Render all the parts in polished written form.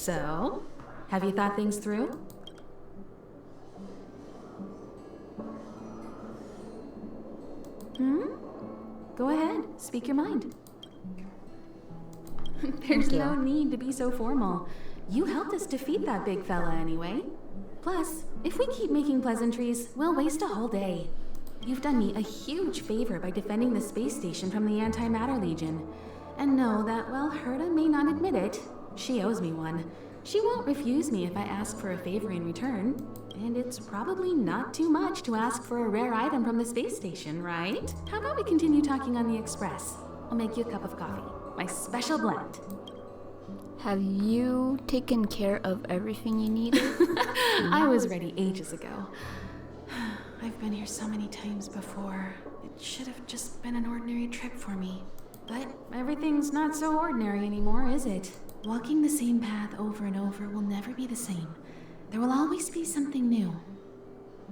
So, have you thought things through? Go ahead, speak your mind. There's no need to be so formal. You helped us defeat that big fella anyway. Plus, if we keep making pleasantries, we'll waste a whole day. You've done me a huge favor by defending the space station from the Antimatter Legion. And know that while Herta may not admit it, she owes me one. She won't refuse me if I ask for a favor in return. And it's probably not too much to ask for a rare item from the space station, right? How about we continue talking on the express? I'll make you a cup of coffee. My special blend. Have you taken care of everything you needed? I was ready ages ago. I've been here so many times before. It should have just been an ordinary trip for me. But everything's not so ordinary anymore, is it? Walking the same path over and over will never be the same. There will always be something new.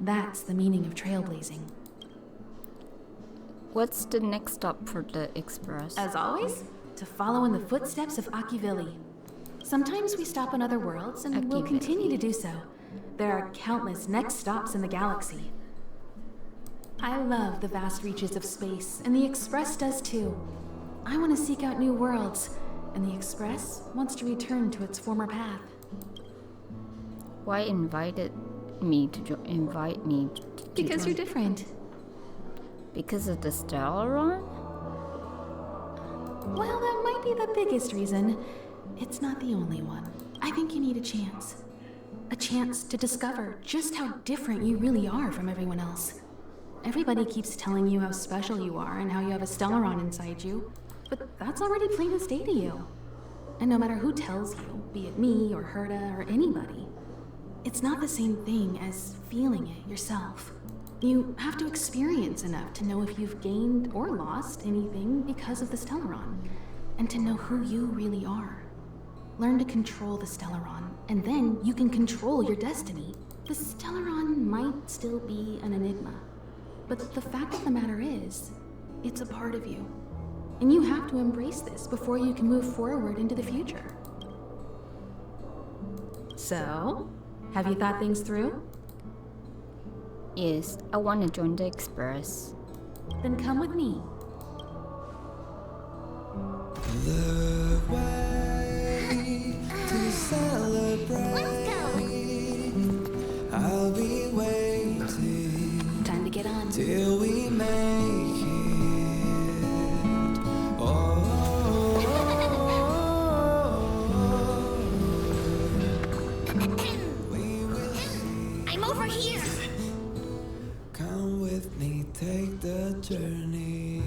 That's the meaning of trailblazing. What's the next stop for the express? As always, to follow in the footsteps of Akivili. Sometimes we stop on other worlds, and we'll continue to do so. There are countless next stops in the galaxy. I love the vast reaches of space, and the Express does too. I want to seek out new worlds, and the Express wants to return to its former path. Why invite me to join? Because you're different. Because of the Stellaron? Well, that might be the biggest reason. It's not the only one. I think you need a chance. A chance to discover just how different you really are from everyone else. Everybody keeps telling you how special you are and how you have a Stellaron inside you, but that's already plain as day to you. And no matter who tells you, be it me or Herta or anybody, it's not the same thing as feeling it yourself. You have to experience enough to know if you've gained or lost anything because of the Stellaron, and to know who you really are. Learn to control the Stellaron, and then you can control your destiny. The Stellaron might still be an enigma, but the fact of the matter is, it's a part of you. And you have to embrace this before you can move forward into the future. So, have you thought things through? Yes, I want to join the express. Then come with me. The way to celebrate. Let's go. I'll be waiting. Time to get on. Till we make it. Oh, we will see. I'm over here. Come with me, take the journey.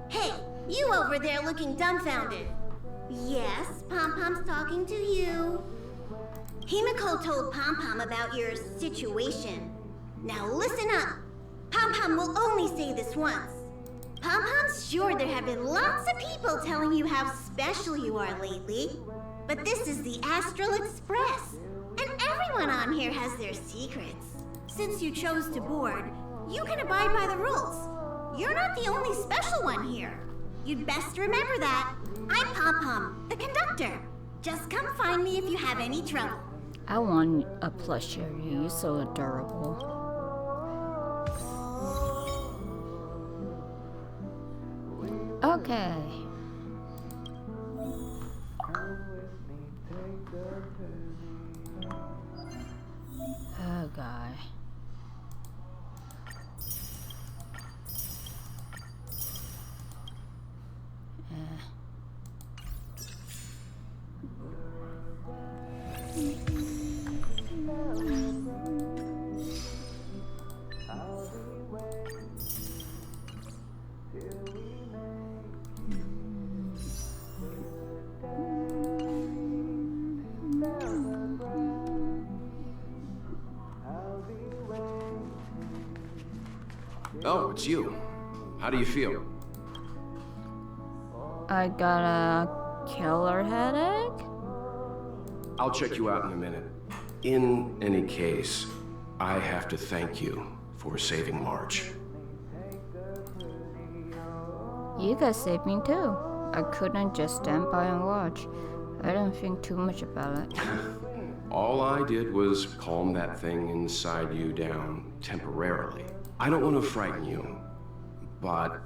Hey, you over there looking dumbfounded. Yes, Pom-Pom's talking to you. Himiko told Pom-Pom about your situation. Now listen up. Pom-Pom will only say this once. Pom-Pom's sure there have been lots of people telling you how special you are lately. But this is the Astral Express, and everyone on here has their secrets. Since you chose to board, you can abide by the rules. You're not the only special one here. You'd best remember that. I'm Pom-Pom, the conductor. Just come find me if you have any trouble. I want a plushie. You're so adorable. Okay. Oh god. Oh, it's you. How do you feel? I got a killer headache? I'll check you out in a minute. In any case, I have to thank you for saving March. You guys saved me too. I couldn't just stand by and watch. I didn't think too much about it. All I did was calm that thing inside you down temporarily. I don't want to frighten you, but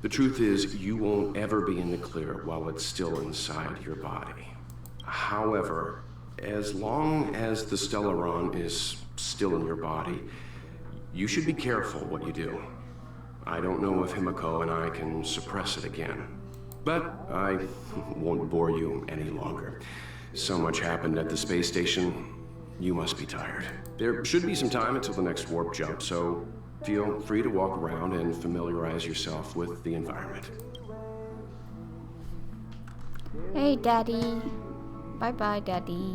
the truth is you won't ever be in the clear while it's still inside your body. However, as long as the Stellaron is still in your body, you should be careful what you do. I don't know if Himiko and I can suppress it again, but I won't bore you any longer. So much happened at the space station, you must be tired. There should be some time until the next warp jump, so feel free to walk around and familiarize yourself with the environment. Hey, Daddy. Bye-bye, Daddy.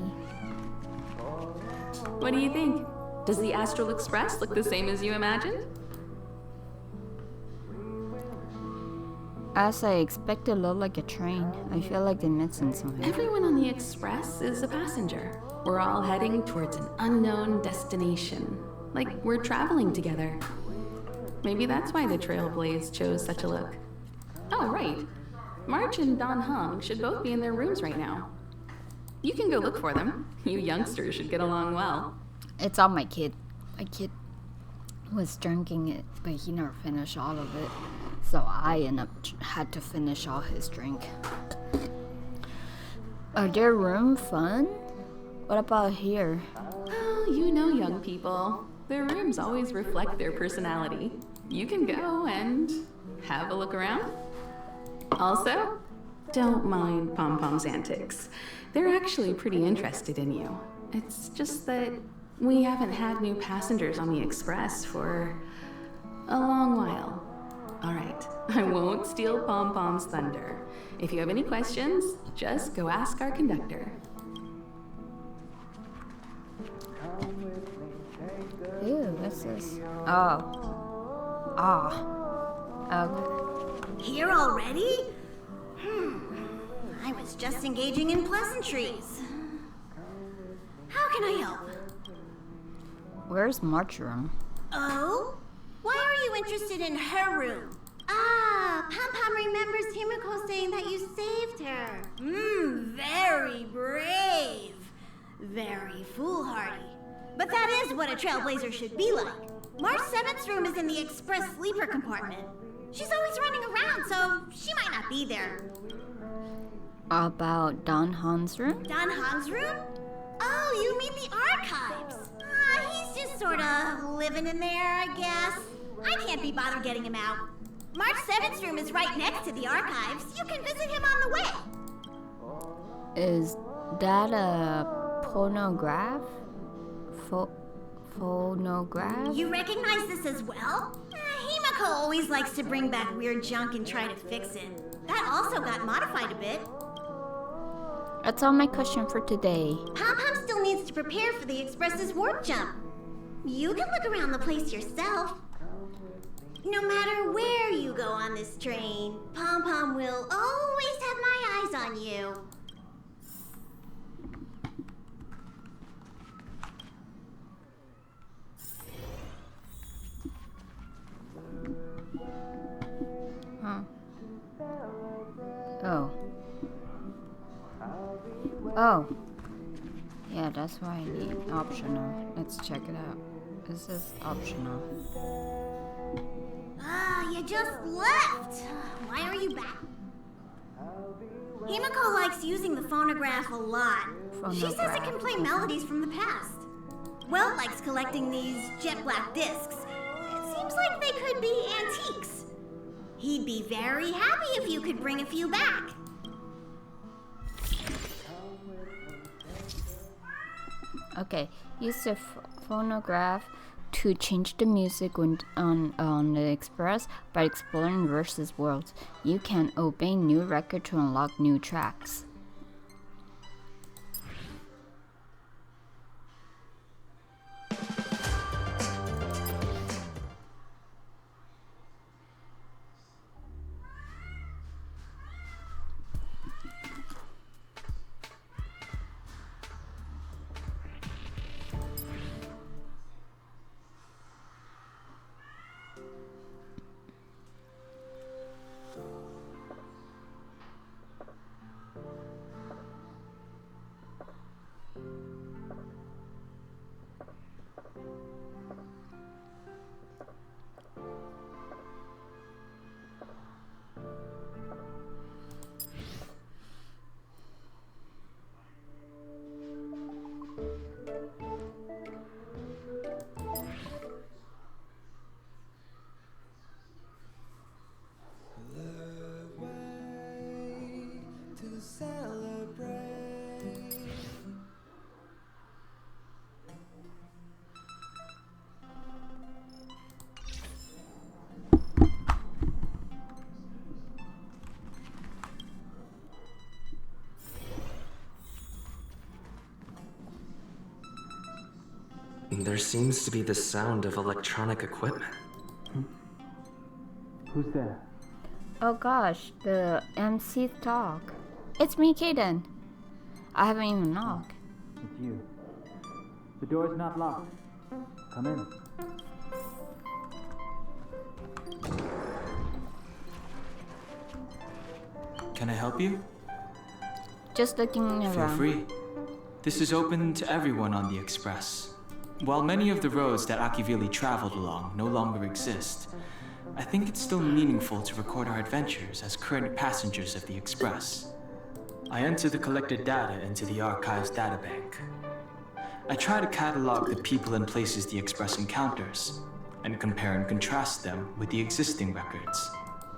What do you think? Does the Astral Express look the same as you imagined? As I expected, it looked like a train. I feel like they're missing something. Everyone on the Express is a passenger. We're all heading towards an unknown destination. Like we're traveling together. Maybe that's why the Trailblaze chose such a look. Oh, right. March and Don Hung should both be in their rooms right now. You can go look for them. You youngsters should get along well. It's on my kid. My kid was drinking it, but he never finished all of it. So I had to finish all his drink. Are their room fun? What about here? Well, you know young people. Their rooms always reflect their personality. You can go and have a look around. Also, don't mind Pom Pom's antics. They're actually pretty interested in you. It's just that we haven't had new passengers on the Express for a long while. All right, I won't steal Pom Pom's thunder. If you have any questions, just go ask our conductor. Ew, what's this? Oh. Ah. Okay. Here already? I was just engaging in pleasantries. How can I help? Where's March's room? Oh? Why are you interested in her room? Ah, Pom Pom remembers Himiko saying that you saved her. Very brave. Very foolhardy. But that is what a trailblazer should be like. March 7th's room is in the express sleeper compartment. She's always running around, so she might not be there. About Don Han's room? Don Hong's room? Oh, you mean the archives? He's just sorta living in there, I guess. I can't be bothered getting him out. March 7th's room is right next to the archives. You can visit him on the way. Is that a phonograph? Phonograph? You recognize this as well? Himiko always likes to bring back weird junk and try to fix it. That also got modified a bit. That's all my question for today. Pom Pom still needs to prepare for the Express's warp jump. You can look around the place yourself. No matter where you go on this train, Pom Pom will always have my eyes on you. Huh. Oh. Oh. Yeah, that's why I need optional. Let's check it out. This is optional. You just left. Why are you back? Himiko likes using the phonograph a lot. She says it can play melodies from the past. Welt likes collecting these jet black discs. It seems like they could be antiques. He'd be very happy if you could bring a few back. Okay, use the phonograph to change the music when on the Express by exploring versus worlds. You can obey new record to unlock new tracks. There seems to be the sound of electronic equipment. Who's there? Oh gosh, the MC talk. It's me, Kaden. I haven't even knocked. It's you. The door's not locked. Come in. Can I help you? Just looking around. Feel free. This is open to everyone on the Express. While many of the roads that Akivili traveled along no longer exist, I think it's still meaningful to record our adventures as current passengers of the Express. I enter the collected data into the Archive's databank. I try to catalog the people and places the Express encounters, and compare and contrast them with the existing records.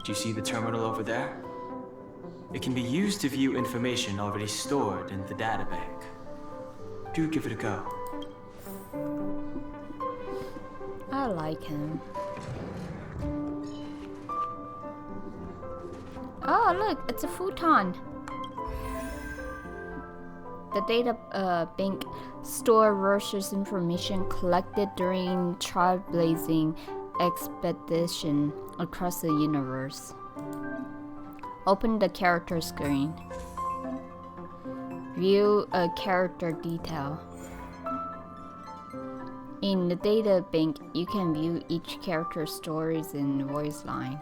Do you see the terminal over there? It can be used to view information already stored in the databank. Do give it a go. I like him. Oh, look, it's a futon. The data bank store research information collected during trailblazing expedition across the universe. Open the character screen. View a character detail. In the data bank, you can view each character's stories in voice line.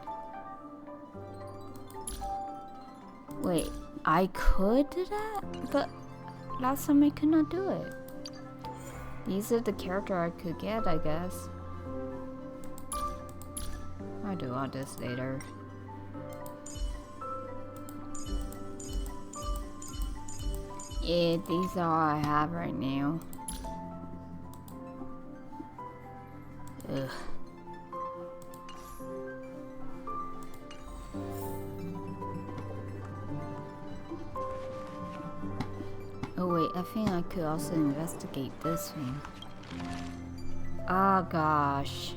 Wait, I could do that? But last time I could not do it. These are the character I could get, I guess. I'll do all this later. Yeah, these are all I have right now. Ugh. Oh wait, I think I could also investigate this thing. Oh gosh.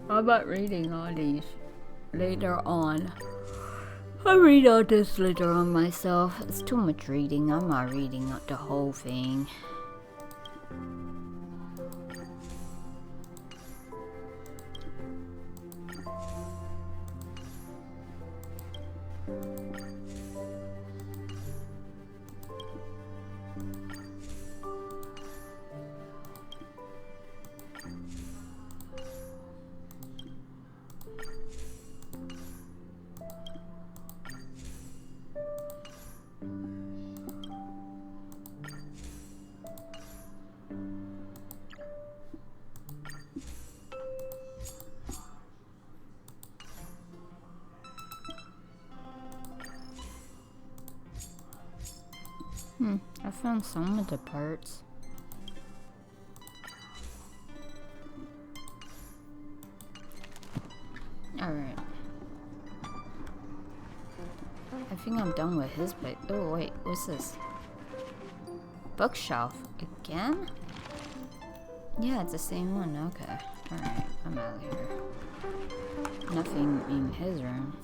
I'm not reading all these later on. I'll read all this later on myself. It's too much reading. I'm not reading the whole thing. I found some of the parts. Alright. I think I'm done with his bit. Oh wait, what's this? Bookshelf. Again? Yeah, it's the same one. Okay. Alright, I'm out of here. Nothing in his room.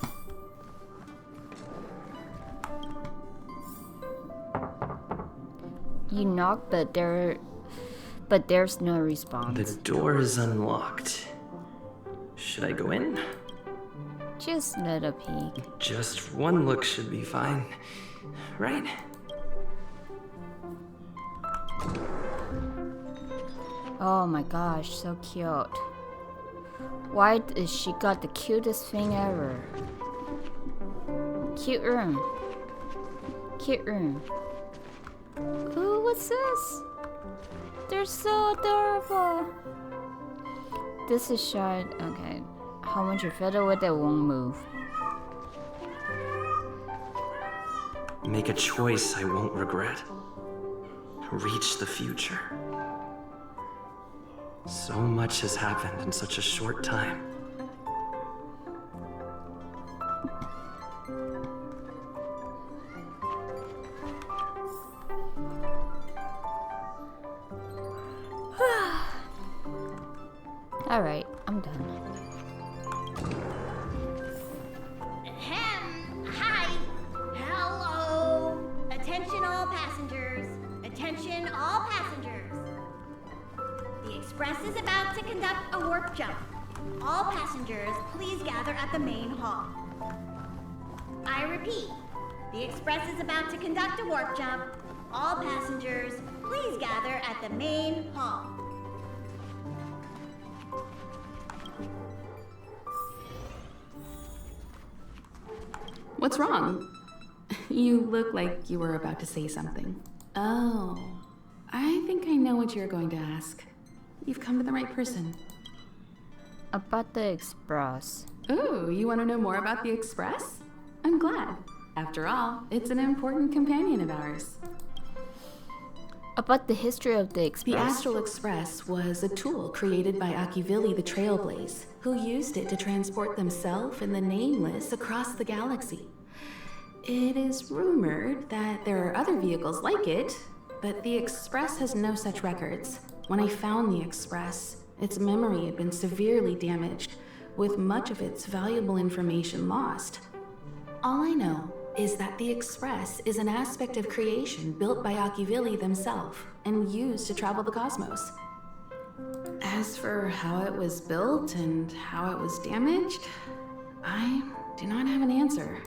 You knock, but there's no response. The door is unlocked. Should I go in? Just let a peek. Just one look should be fine, right? Oh my gosh, so cute. Why is she got the cutest thing ever? Cute room. Cute room. Ooh, what's this? They're so adorable. This is shot. Okay. How much you fiddle with it won't move. Make a choice I won't regret. Reach the future. So much has happened in such a short time. Alright, I'm done. Hi. Hello. Attention all passengers. Attention all passengers. The Express is about to conduct a warp jump. All passengers, please gather at the main hall. I repeat, the Express is about to conduct a warp jump. All passengers, please gather at the main hall. What's wrong? You look like you were about to say something. Oh, I think I know what you're going to ask. You've come to the right person. About the Express. Ooh, you want to know more about the Express? I'm glad. After all, it's an important companion of ours. About the history of the Express. The Astral Express was a tool created by Akivili the Trailblaze, who used it to transport themselves and the Nameless across the galaxy. It is rumored that there are other vehicles like it, but the Express has no such records. When I found the Express, its memory had been severely damaged, with much of its valuable information lost. All I know is that the Express is an aspect of creation built by Akivili themselves and used to travel the cosmos. As for how it was built and how it was damaged, I do not have an answer.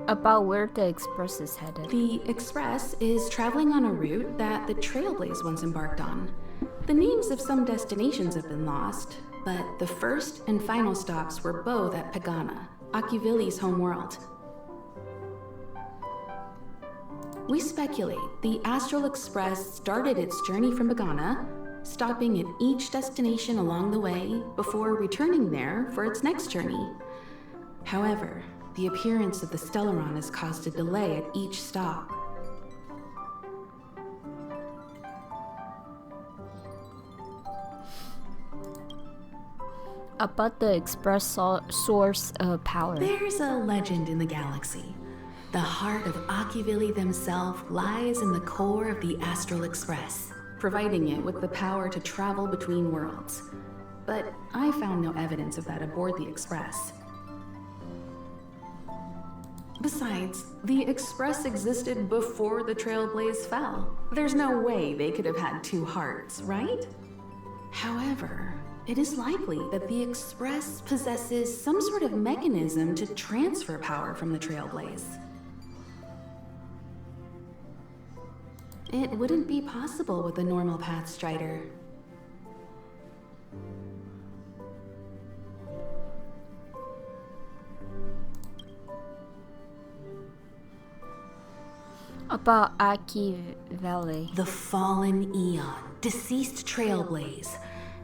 About where the Express is headed. The Express is traveling on a route that the Trailblaze once embarked on. The names of some destinations have been lost, but the first and final stops were both at Pagana, Akivili's home world. We speculate the Astral Express started its journey from Pagana, stopping at each destination along the way before returning there for its next journey. However, the appearance of the Stellaron has caused a delay at each stop. About the Express source of power. There's a legend in the galaxy. The heart of Akivili themselves lies in the core of the Astral Express, providing it with the power to travel between worlds. But I found no evidence of that aboard the Express. Besides, the Express existed before the Trailblaze fell. There's no way they could have had two hearts, right? However, it is likely that the Express possesses some sort of mechanism to transfer power from the Trailblaze. It wouldn't be possible with a normal Path Strider. About Aki Valley. The fallen Eon, deceased Trailblaze.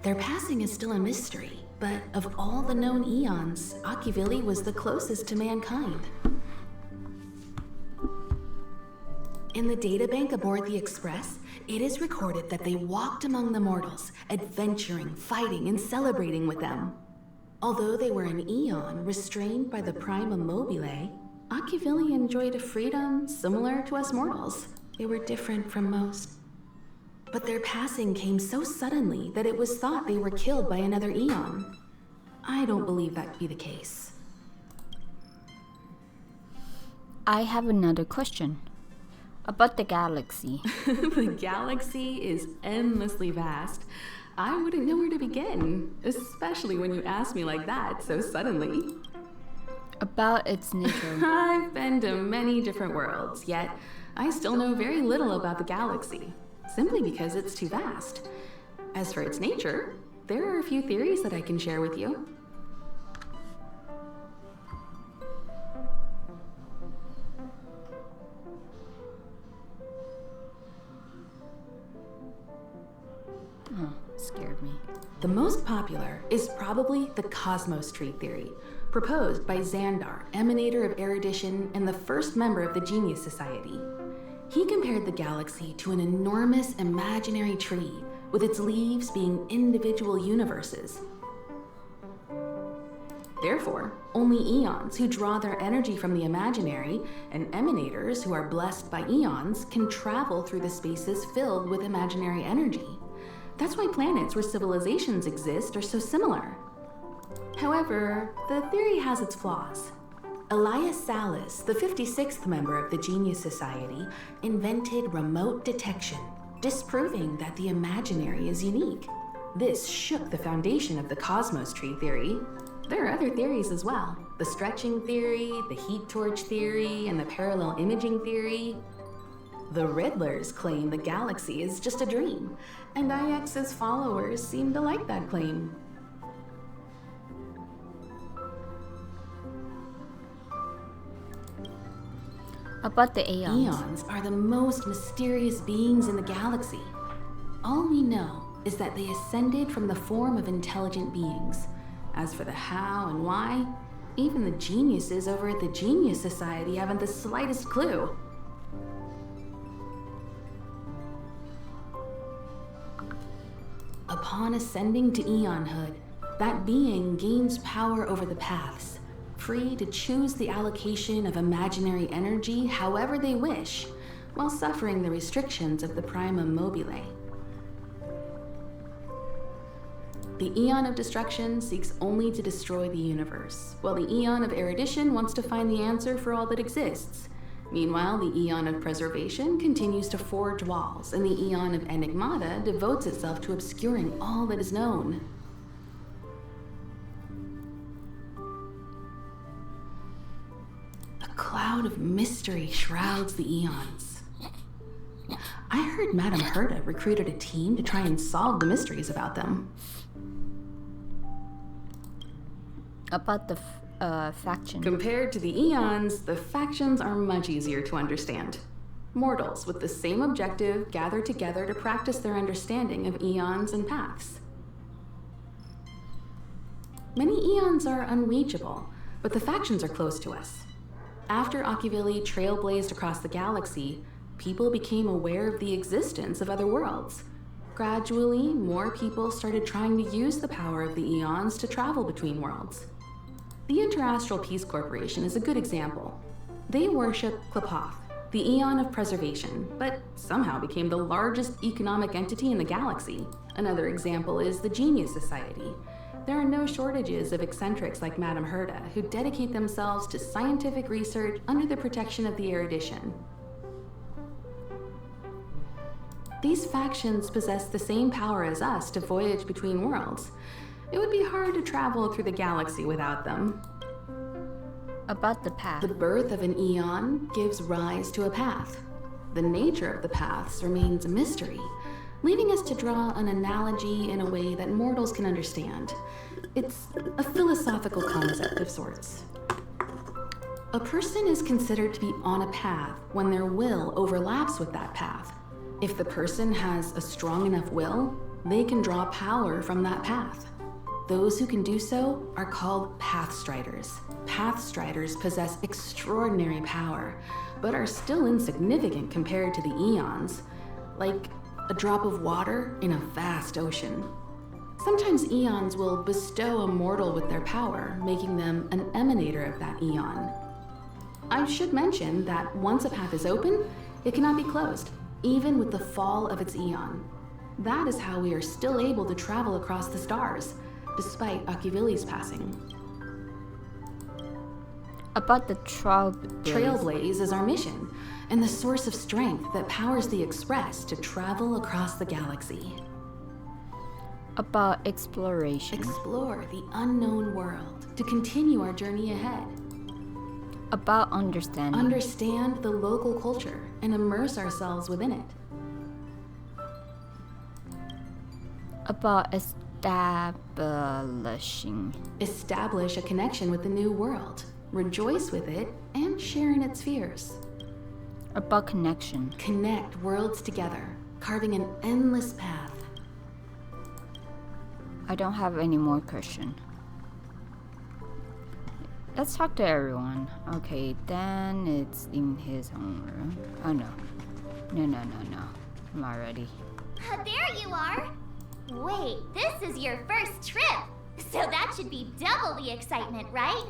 Their passing is still a mystery, but of all the known Eons, Akivili was the closest to mankind. In the databank aboard the Express, it is recorded that they walked among the mortals, adventuring, fighting, and celebrating with them. Although they were an Eon restrained by the Prima Mobile, Akivili enjoyed a freedom similar to us mortals. They were different from most. But their passing came so suddenly that it was thought they were killed by another Eon. I don't believe that to be the case. I have another question. About the galaxy. The galaxy is endlessly vast. I wouldn't know where to begin, especially when you ask me like that so suddenly. About its nature. I've been to many different worlds, yet I still know very little about the galaxy, simply because it's too vast. As for its nature, there are a few theories that I can share with you. Oh, scared me. The most popular is probably the Cosmos Tree theory, proposed by Xandar, emanator of erudition and the first member of the Genius Society. He compared the galaxy to an enormous imaginary tree, with its leaves being individual universes. Therefore, only Eons who draw their energy from the imaginary and emanators who are blessed by Eons can travel through the spaces filled with imaginary energy. That's why planets where civilizations exist are so similar. However, the theory has its flaws. Elias Salas, the 56th member of the Genius Society, invented remote detection, disproving that the imaginary is unique. This shook the foundation of the cosmos tree theory. There are other theories as well. The stretching theory, the heat torch theory, and the parallel imaging theory. The Riddlers claim the galaxy is just a dream, and IX's followers seem to like that claim. About the aeons. Eons are the most mysterious beings in the galaxy. All we know is that they ascended from the form of intelligent beings. As for the how and why, even the geniuses over at the Genius Society haven't the slightest clue. Upon ascending to Eonhood, that being gains power over the paths, free to choose the allocation of imaginary energy however they wish, while suffering the restrictions of the primum mobile. The Eon of Destruction seeks only to destroy the universe, while the Eon of Erudition wants to find the answer for all that exists. Meanwhile, the Eon of Preservation continues to forge walls, and the Eon of Enigmata devotes itself to obscuring all that is known. A cloud of mystery shrouds the Eons. I heard Madame Herta recruited a team to try and solve the mysteries about them. About the faction. Compared to the Eons, the factions are much easier to understand. Mortals with the same objective gather together to practice their understanding of eons and paths. Many eons are unreachable, but the factions are close to us. After Akivili trailblazed across the galaxy, people became aware of the existence of other worlds. Gradually, more people started trying to use the power of the eons to travel between worlds. The Interastral Peace Corporation is a good example. They worship Klapoth, the Eon of Preservation, but somehow became the largest economic entity in the galaxy. Another example is the Genius Society. There are no shortages of eccentrics like Madame Herta who dedicate themselves to scientific research under the protection of the Erudition. These factions possess the same power as us to voyage between worlds. It would be hard to travel through the galaxy without them. About the path. The birth of an eon gives rise to a path. The nature of the paths remains a mystery, leaving us to draw an analogy in a way that mortals can understand. It's a philosophical concept of sorts. A person is considered to be on a path when their will overlaps with that path. If the person has a strong enough will, they can draw power from that path. Those who can do so are called Pathstriders. Pathstriders possess extraordinary power, but are still insignificant compared to the eons, like a drop of water in a vast ocean. Sometimes eons will bestow a mortal with their power, making them an emanator of that eon. I should mention that once a path is open, it cannot be closed, even with the fall of its eon. That is how we are still able to travel across the stars, despite Akivili's passing. About the trailblaze. Trailblaze is our mission, and the source of strength that powers the Express to travel across the galaxy. About exploration. Explore the unknown world to continue our journey ahead. About understanding. Understand the local culture and immerse ourselves within it. About establishing. Establish a connection with the new world. Rejoice with it and share in its fears. About connection. Connect worlds together, carving an endless path. I don't have any more question. Let's talk to everyone. Okay, then it's in his own room. Oh no. No. I'm not ready. There you are! Wait, this is your first trip! So that should be double the excitement, right?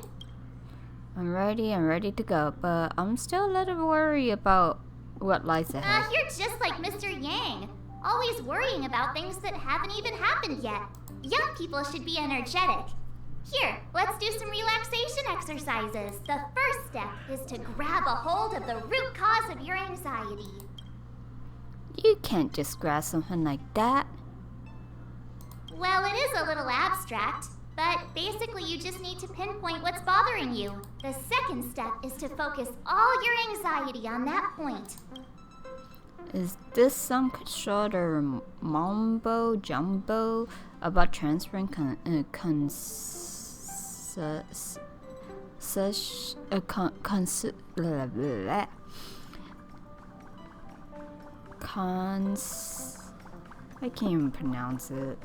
I'm ready to go, but I'm still a little worried about what lies ahead. You're just like Mr. Yang, always worrying about things that haven't even happened yet. Young people should be energetic. Here, let's do some relaxation exercises. The first step is to grab a hold of the root cause of your anxiety. You can't just grab something like that. Well, it is a little abstract, but basically you just need to pinpoint what's bothering you. The second step is to focus all your anxiety on that point. Is this some sort of mumbo jumbo about transferring I can't even pronounce it.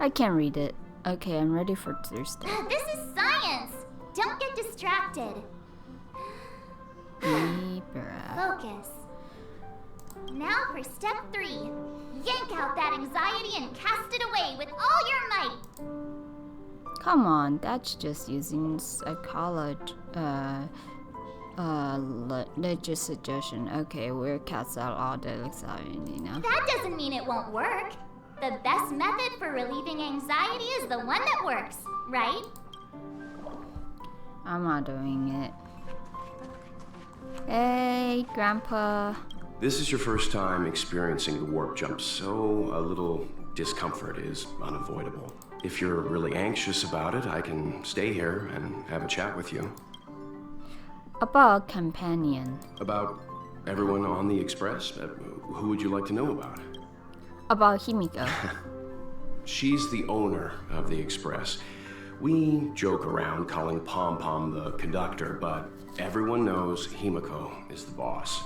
I can't read it. Okay, I'm ready for Thursday. This is science! Don't get distracted. Libra. Focus. Now for step 3. Yank out that anxiety and cast it away with all your might. Come on, that's just using psychology. Legit suggestion. Okay, we're cast out all the anxiety now. That doesn't mean it won't work. The best method for relieving anxiety is the one that works, right? I'm not doing it. Hey, Grandpa. This is your first time experiencing the warp jump, so a little discomfort is unavoidable. If you're really anxious about it, I can stay here and have a chat with you. About companion. About everyone on the Express? Who would you like to know about? About Himiko. She's the owner of the Express. We joke around calling Pom Pom the conductor, but everyone knows Himiko is the boss.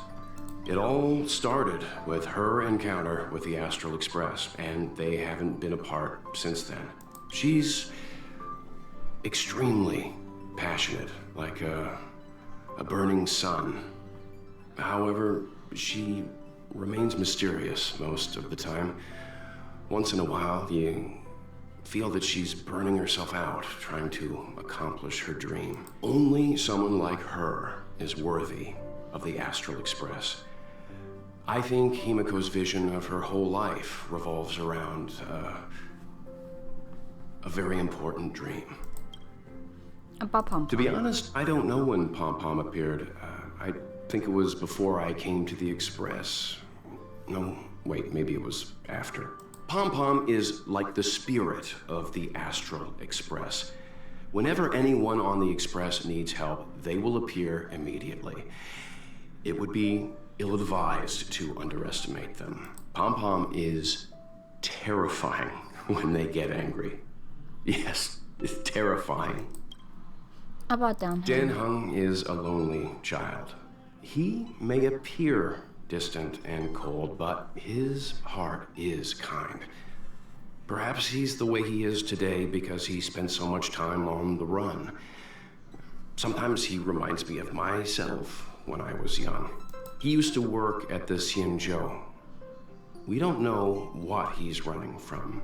It all started with her encounter with the Astral Express, and they haven't been apart since then. She's extremely passionate, like a burning sun. However, she remains mysterious most of the time. Once in a while, you feel that she's burning herself out, trying to accomplish her dream. Only someone like her is worthy of the Astral Express. I think Himiko's vision of her whole life revolves around a very important dream. About Pom Pom. To be honest, I don't know when Pom Pom appeared. I think it was before I came to the Express. No, wait, maybe it was after. Pom Pom is like the spirit of the Astral Express. Whenever anyone on the Express needs help, they will appear immediately. It would be ill-advised to underestimate them. Pom Pom is terrifying when they get angry. Yes, it's terrifying. About Dan Dan Heng is a lonely child. He may appear distant and cold, but his heart is kind. Perhaps he's the way he is today because he spent so much time on the run. Sometimes he reminds me of myself when I was young. He used to work at the Xianzhou. We don't know what he's running from.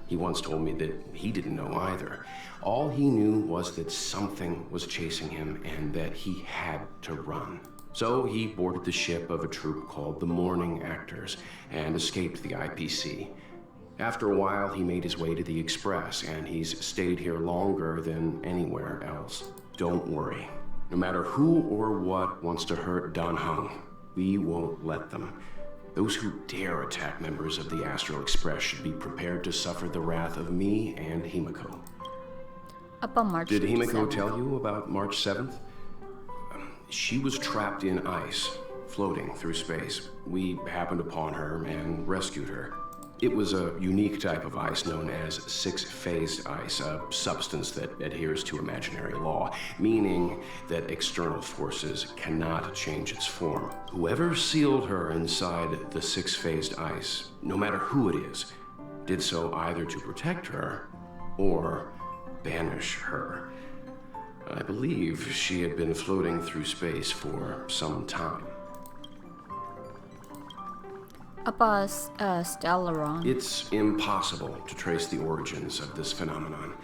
He once told me that he didn't know either. All he knew was that something was chasing him and that he had to run. So he boarded the ship of a troupe called the Morning Actors and escaped the IPC. After a while, he made his way to the Express, and he's stayed here longer than anywhere else. Don't worry. No matter who or what wants to hurt Dan Heng, we won't let them. Those who dare attack members of the Astral Express should be prepared to suffer the wrath of me and Himiko. About March Did Himiko 7th. tell you about March 7th? She was trapped in ice, floating through space. We happened upon her and rescued her. It was a unique type of ice known as six-phased ice, a substance that adheres to imaginary law, meaning that external forces cannot change its form. Whoever sealed her inside the six-phased ice, no matter who it is, did so either to protect her or banish her. I believe she had been floating through space for some time. About Stellaron. It's impossible to trace the origins of this phenomenon.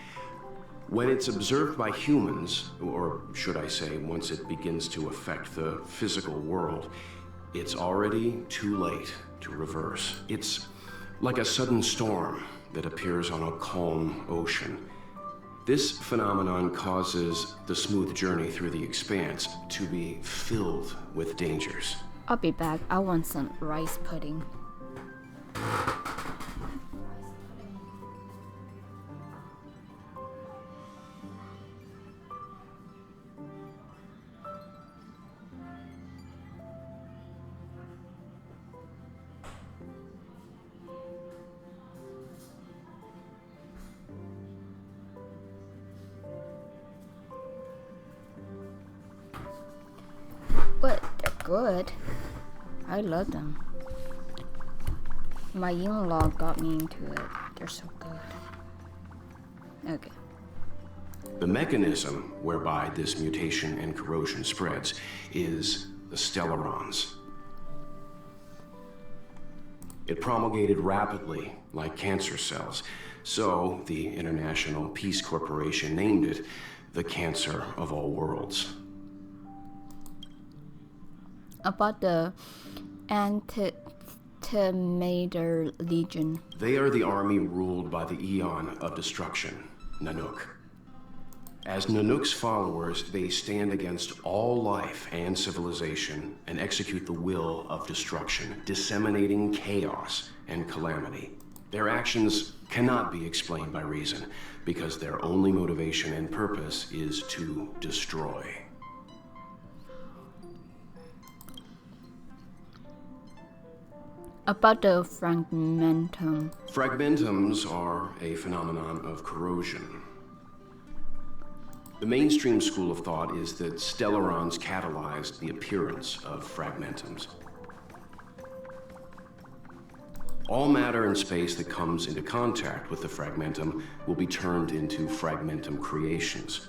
When it's observed by humans, or should I say, once it begins to affect the physical world, it's already too late to reverse. It's like a sudden storm that appears on a calm ocean. This phenomenon causes the smooth journey through the expanse to be filled with dangers. I'll be back. I want some rice pudding. But they're good. I love them. My in-law got me into it. They're so good. Okay. The mechanism whereby this mutation and corrosion spreads is the stellarons. It promulgated rapidly, like cancer cells, so the International Peace Corporation named it the cancer of all worlds. About the Antimatter Legion. They are the army ruled by the Eon of Destruction, Nanook. As Nanook's followers, they stand against all life and civilization and execute the will of destruction, disseminating chaos and calamity. Their actions cannot be explained by reason, because their only motivation and purpose is to destroy. About the fragmentum. Fragmentums are a phenomenon of corrosion. The mainstream school of thought is that stellarons catalyzed the appearance of fragmentums. All matter and space that comes into contact with the fragmentum will be turned into fragmentum creations.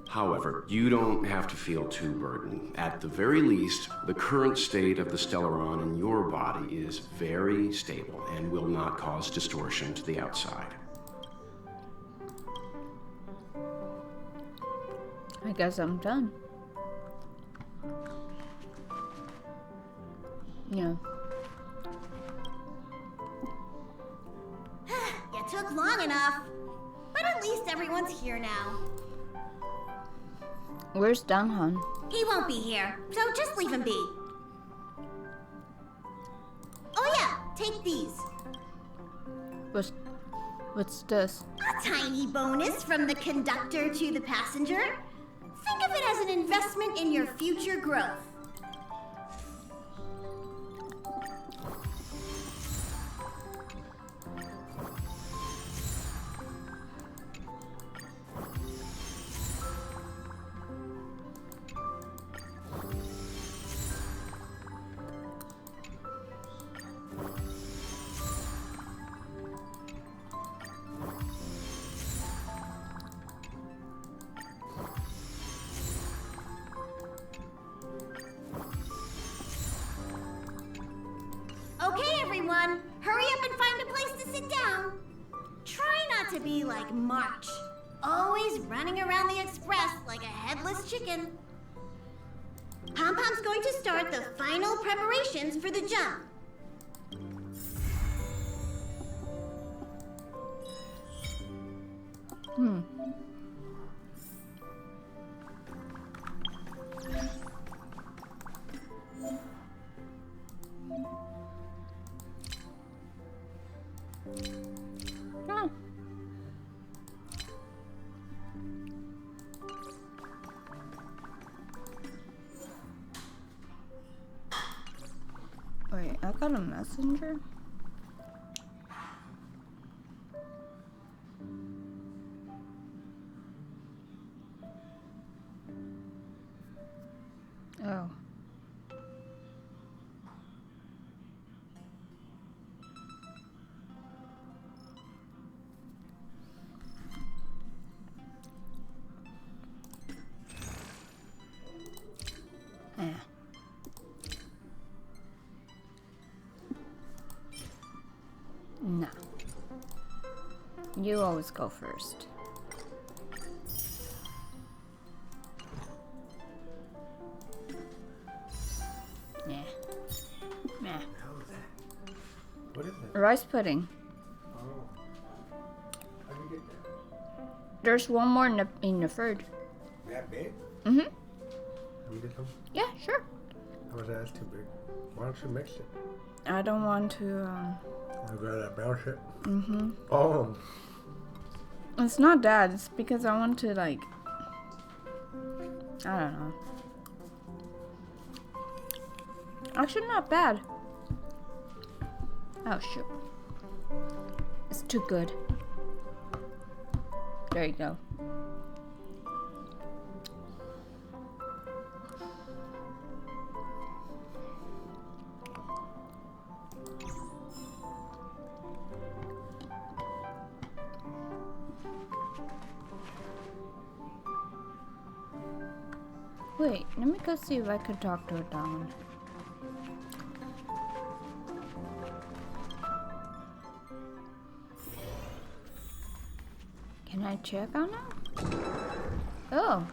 However, you don't have to feel too burdened. At the very least, the current state of the stellaron in your body is very stable and will not cause distortion to the outside. I guess I'm done. Yeah. You took long enough. But at least everyone's here now. Where's Danhan? He won't be here, so just leave him be. Oh yeah, take these. What's this? A tiny bonus from the conductor to the passenger. Think of it as an investment in your future growth. Okay, everyone, hurry up and find a place to sit down. Try not to be like March, always running around the express like a headless chicken. Pom-Pom's going to start the final preparations for the jump. Ah. Wait, I got a messenger? Oh. No. You always go first. Rice pudding. There's one more in the fridge. That big? Mm-hmm. Let me get some. Yeah, sure. I was that's too big. Why don't you mix it? I don't want to. Want to grab that brown shit? Mm-hmm. Oh. It's not that. It's because I want to like. I don't know. Actually, not bad. Oh shoot. It's too good. There you go. Wait, let me go see if I can talk to a diamond. Can I check on him? Oh,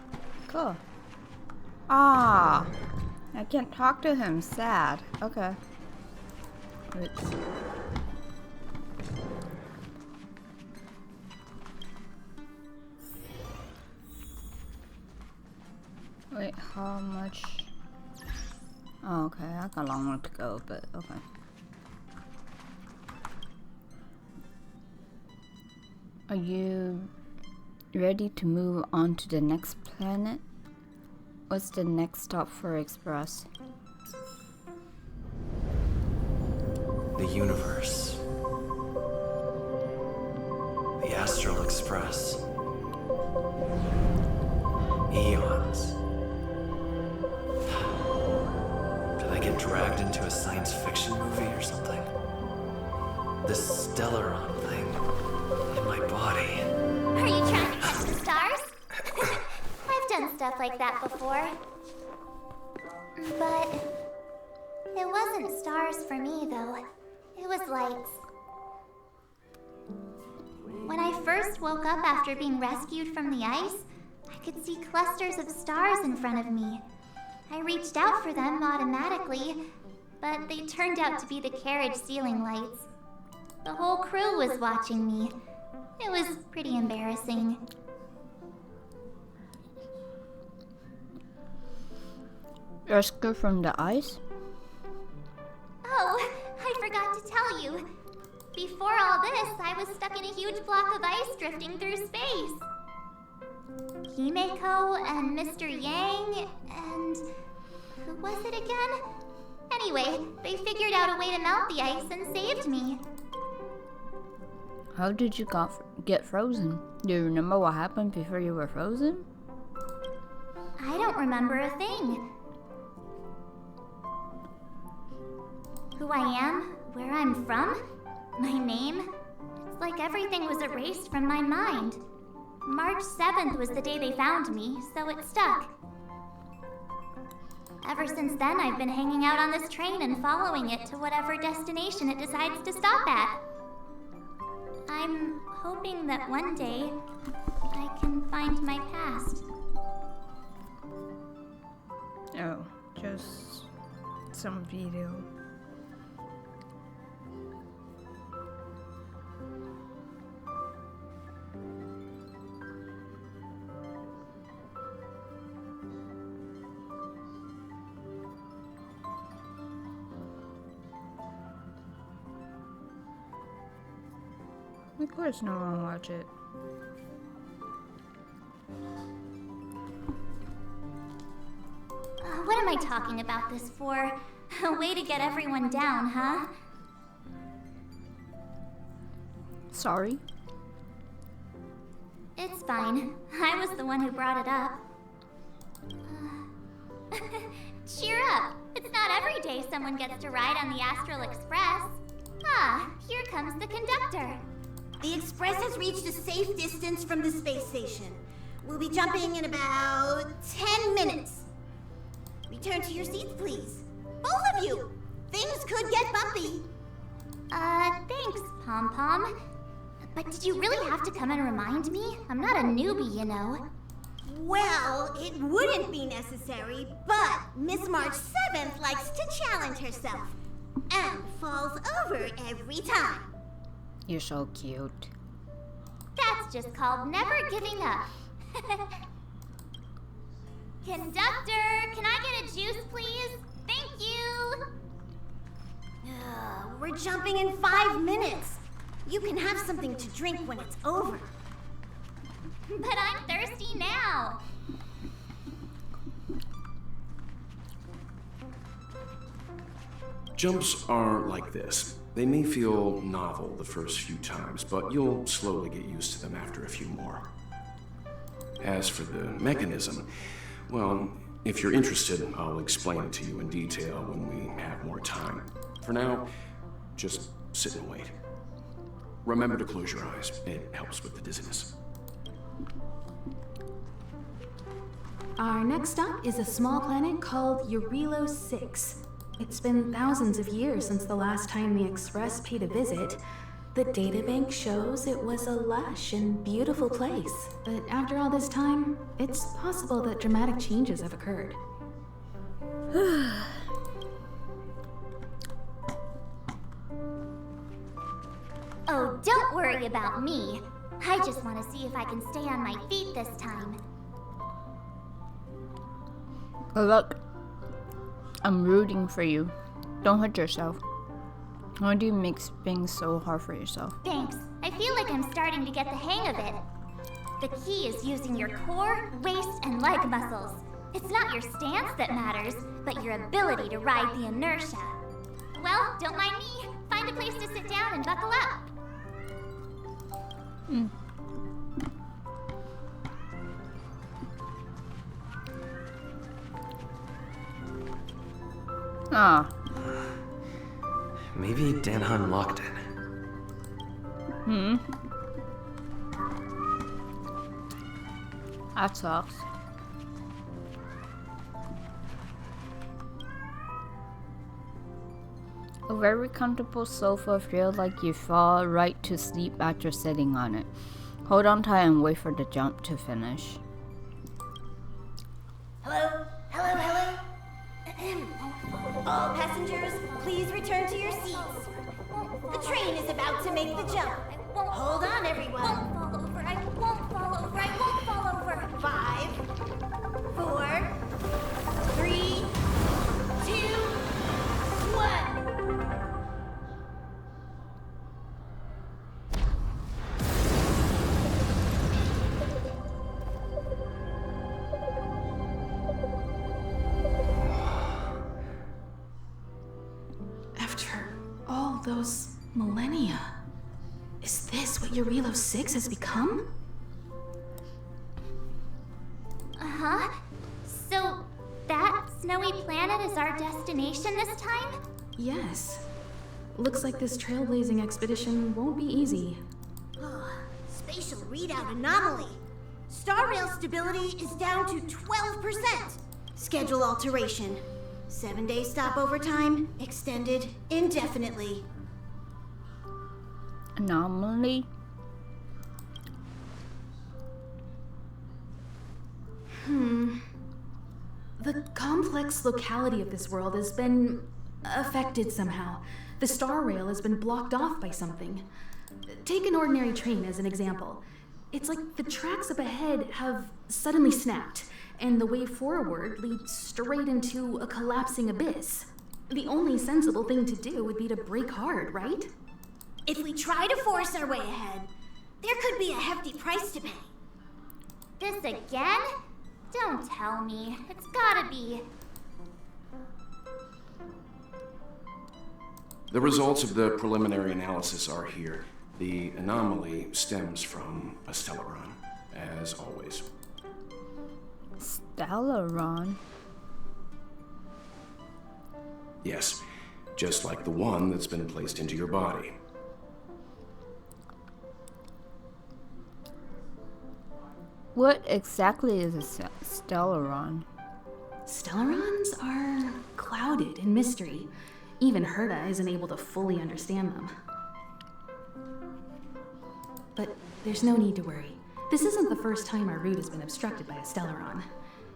cool. Ah, I can't talk to him. Sad. Okay. Oops. Wait, how much? Oh, okay, I got a long way to go, but okay. Are you ready to move on to the next planet? What's the next stop for Express? The universe. The Astral Express. Eons. Did I get dragged into a science fiction movie or something? This Stellaron thing in my body. Are you trying to catch the stars? I've done stuff like that before. But it wasn't stars for me, though. It was lights. When I first woke up after being rescued from the ice, I could see clusters of stars in front of me. I reached out for them automatically, but they turned out to be the carriage ceiling lights. The whole crew was watching me. It was pretty embarrassing. Rescue from the ice? Oh, I forgot to tell you. Before all this, I was stuck in a huge block of ice drifting through space. Himeko and Mr. Yang and... who was it again? Anyway, they figured out a way to melt the ice and saved me. How did you get frozen? Do you remember what happened before you were frozen? I don't remember a thing. Who I am, where I'm from, my name, it's like everything was erased from my mind. March 7th was the day they found me, so it stuck. Ever since then, I've been hanging out on this train and following it to whatever destination it decides to stop at. I'm hoping that one day I can find my past. Oh, just some video. Of course no one will watch it. What am I talking about this for? A way to get everyone down, huh? Sorry. It's fine. I was the one who brought it up. Cheer up! It's not every day someone gets to ride on the Astral Express. Ah, here comes the conductor. The Express has reached a safe distance from the space station. We'll be jumping in about 10 minutes. Return to your seats, please. Both of you! Things could get bumpy. Thanks, Pom Pom. But did you really have to come and remind me? I'm not a newbie, you know. Well, it wouldn't be necessary, but Miss March 7th likes to challenge herself. and falls over every time. You're so cute. That's just called never giving up. Conductor, can I get a juice, please? Thank you. We're jumping in 5 minutes. You can have something to drink when it's over. But I'm thirsty now. Jumps are like this. They may feel novel the first few times, but you'll slowly get used to them after a few more. As for the mechanism, well, if you're interested, I'll explain it to you in detail when we have more time. For now, just sit and wait. Remember to close your eyes. It helps with the dizziness. Our next stop is a small planet called Eurilo 6. It's been thousands of years since the last time the Express paid a visit. The databank shows it was a lush and beautiful place. But after all this time, it's possible that dramatic changes have occurred. Oh, don't worry about me. I just want to see if I can stay on my feet this time. Good luck. I'm rooting for you. Don't hurt yourself. Why do you make things so hard for yourself? Thanks. I feel like I'm starting to get the hang of it. The key is using your core, waist, and leg muscles. It's not your stance that matters, but your ability to ride the inertia. Well, don't mind me. Find a place to sit down and buckle up. Ah. Maybe Danhan locked it. That sucks. A very comfortable sofa feels like you fall right to sleep after sitting on it. Hold on tight and wait for the jump to finish. Hello? Hello, hello? All passengers, please return to your seats. The train is about to make the jump. Hold on, everyone. I won't fall over. I won't fall over. 5, 4, 3, 2, 1. After all those millennia, is this what Eurilo 6 has become? Uh-huh. So, that snowy planet is our destination this time? Yes. Looks like this trailblazing expedition won't be easy. Spatial readout anomaly. Star rail stability is down to 12%. Schedule alteration. 7-day stopover time extended indefinitely. Anomaly? The complex locality of this world has been affected somehow. The star rail has been blocked off by something. Take an ordinary train as an example. It's like the tracks up ahead have suddenly snapped, and the way forward leads straight into a collapsing abyss. The only sensible thing to do would be to brake hard, right? If we try to force our way ahead, there could be a hefty price to pay. This again? Don't tell me. It's gotta be. The results of the preliminary analysis are here. The anomaly stems from a stellaron, as always. Stellaron? Yes, just like the one that's been placed into your body. What exactly is a stellaron? Stellarons are clouded in mystery. Even Herta isn't able to fully understand them. But there's no need to worry. This isn't the first time our route has been obstructed by a stellaron.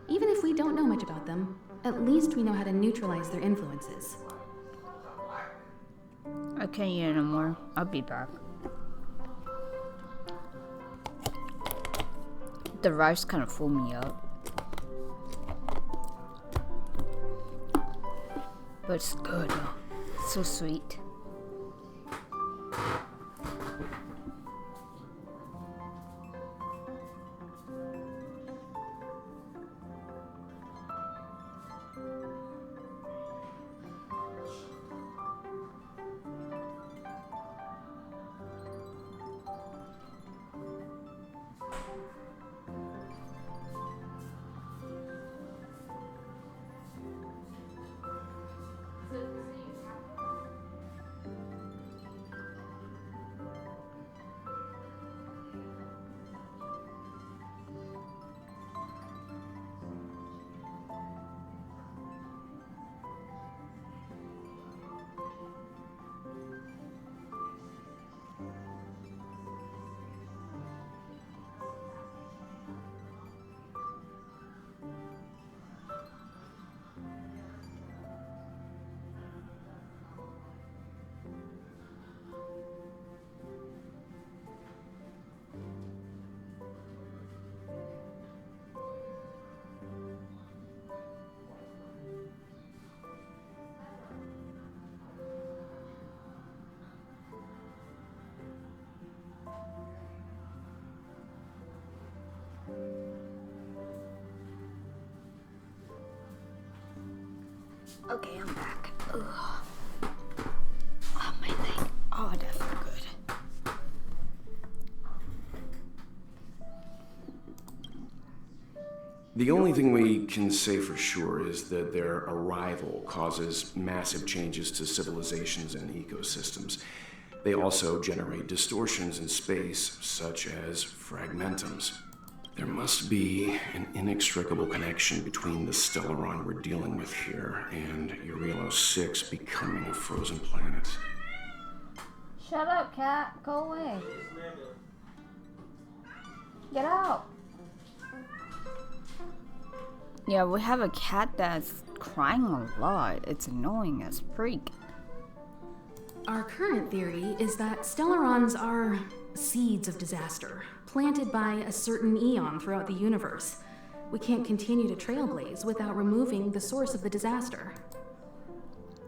Even if we don't know much about them, at least we know how to neutralize their influences. I can't eat anymore. I'll be back. The rice kind of fooled me up. But it's good. So sweet. Okay, I'm back. Ugh. Oh, my leg. Oh, that felt good. The only thing we can say for sure is that their arrival causes massive changes to civilizations and ecosystems. They also generate distortions in space, such as fragmentums. There must be an inextricable connection between the Stellaron we're dealing with here and Eurilo 6 becoming a frozen planet. Shut up, cat. Go away. Get out. Yeah, we have a cat that's crying a lot. It's annoying as freak. Our current theory is that Stellarons are seeds of disaster, planted by a certain eon throughout the universe. We can't continue to trailblaze without removing the source of the disaster.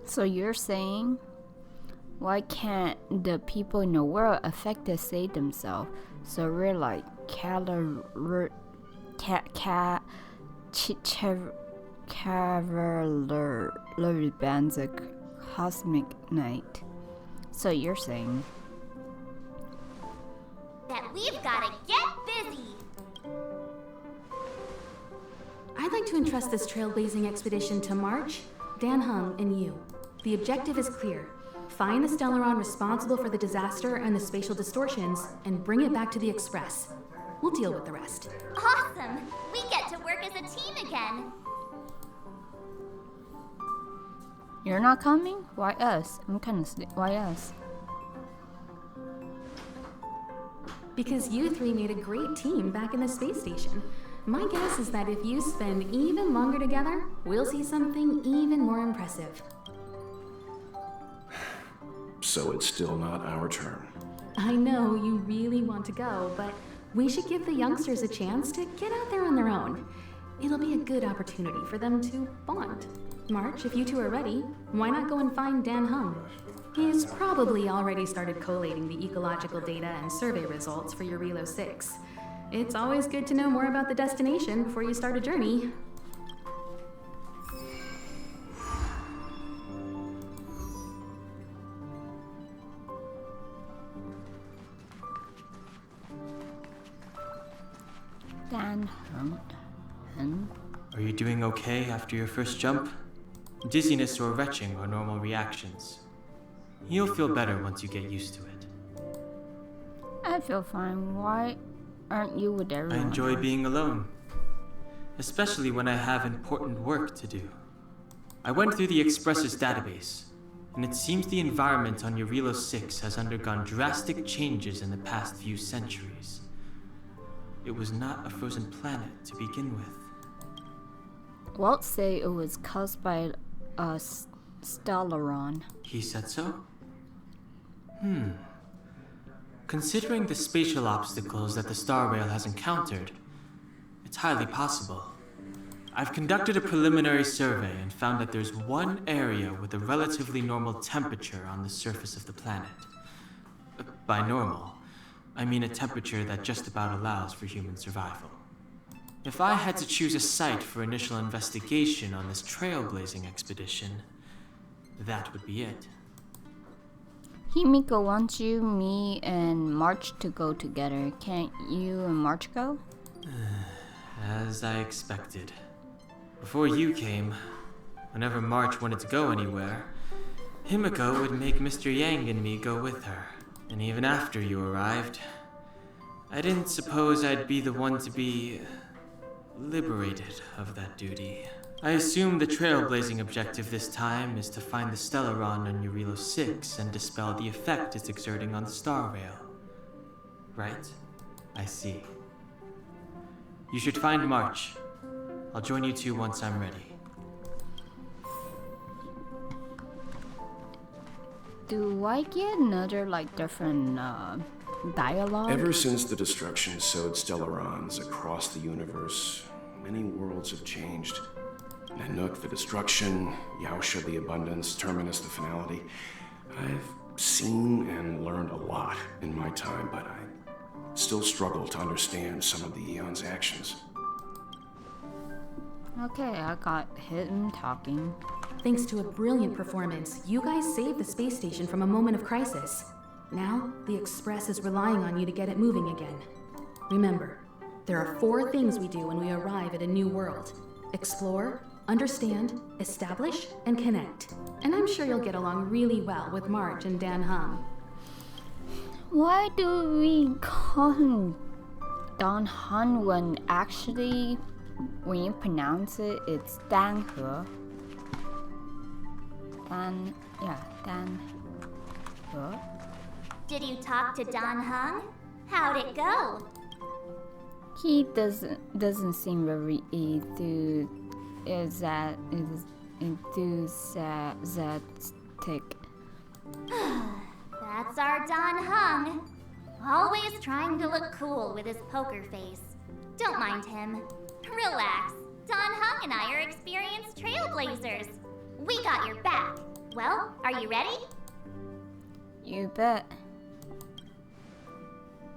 So you're saying, why can't the people in the world affected save themselves? So we're like cavaler bands of cosmic night. So you're saying That we've gotta get busy. I'd like to entrust this trailblazing expedition to March, Dan Hung, and you. The objective is clear. Find the Stellaron responsible for the disaster and the spatial distortions, and bring it back to the Express. We'll deal with the rest. Awesome! We get to work as a team again. you're not coming? Why us? I'm kind of why us? Because you three made a great team back in the space station. My guess is that if you spend even longer together, we'll see something even more impressive. So it's still not our turn. I know you really want to go, but we should give the youngsters a chance to get out there on their own. It'll be a good opportunity for them to bond. March, if you two are ready, why not go and find Dan Hung? He's probably already started collating the ecological data and survey results for Eurilo 6. It's always good to know more about the destination before you start a journey. Dan Hung. Are you doing okay after your first jump? Dizziness or retching are normal reactions. You'll feel better once you get used to it. I feel fine. Why aren't you with I everyone? enjoy being alone, especially when I have important work to do. I went through the Express's database, and it seems the environment on Eurilo 6 has undergone drastic changes in the past few centuries. It was not a frozen planet to begin with. Walt say it was caused by a Stellaron. He said so? Considering the spatial obstacles that the Star Rail has encountered, it's highly possible. I've conducted a preliminary survey and found that there's one area with a relatively normal temperature on the surface of the planet. By normal, I mean a temperature that just about allows for human survival. If I had to choose a site for initial investigation on this trailblazing expedition, that would be it. Himiko wants you, me, and March to go together. Can't you and March go? As I expected. Before you came, whenever March wanted to go anywhere, Himiko would make Mr. Yang and me go with her. And even after you arrived, I didn't suppose I'd be the one to be liberated of that duty. I assume the trailblazing objective this time is to find the Stellaron on Eurilo 6 and dispel the effect it's exerting on the Star Rail. Right? I see. You should find March. I'll join you two once I'm ready. Do I get another, different, dialogue? Ever since the destruction sowed Stellarons across the universe, many worlds have changed. Nanook, the destruction, Yaosha, the abundance, Terminus, the finality. I've seen and learned a lot in my time, but I still struggle to understand some of the Eon's actions. Okay, I got him talking. Thanks to a brilliant performance, you guys saved the space station from a moment of crisis. Now, the Express is relying on you to get it moving again. Remember, there are 4 things we do when we arrive at a new world. Explore, understand, establish, and connect. And I'm sure you'll get along really well with March and Dan Hung. Why do we call him Don Han when actually, when you pronounce it, it's Dan He? Dan He. Did you talk to Don Hung? How'd it go? He doesn't seem very enthusiastic. That's our Don Hung. Always trying to look cool with his poker face. Don't mind him. Relax. Don Hung and I are experienced trailblazers. We got your back. Well, are you ready? You bet.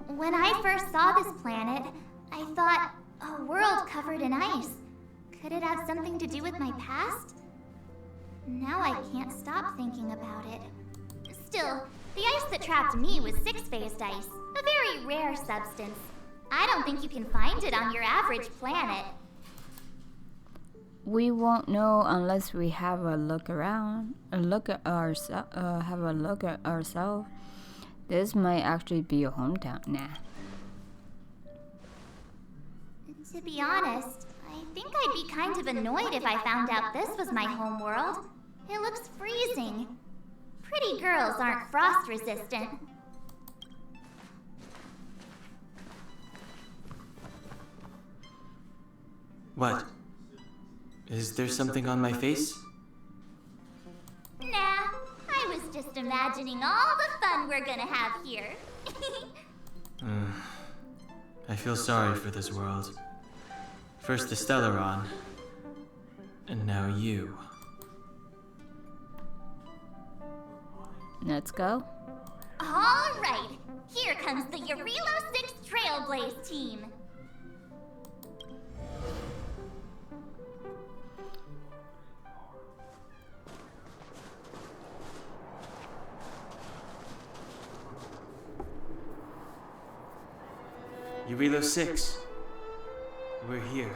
When I first saw this planet, I thought, a world covered in ice. Could it have something to do with my past? Now I can't stop thinking about it. Still, the ice that trapped me was 6-phased ice, a very rare substance. I don't think you can find it on your average planet. We won't know unless we have a look around, have a look at ourselves. This might actually be a hometown. Nah. To be honest, I think I'd be kind of annoyed if I found out this was my home world. It looks freezing. Pretty girls aren't frost resistant. What? Is there something on my face? Nah, I was just imagining all the fun we're gonna have here. I feel sorry for this world. First the Stellaron, and now you. Let's go. All right, here comes the Eurilo 6 Trailblaze team. Eurilo 6. We're here.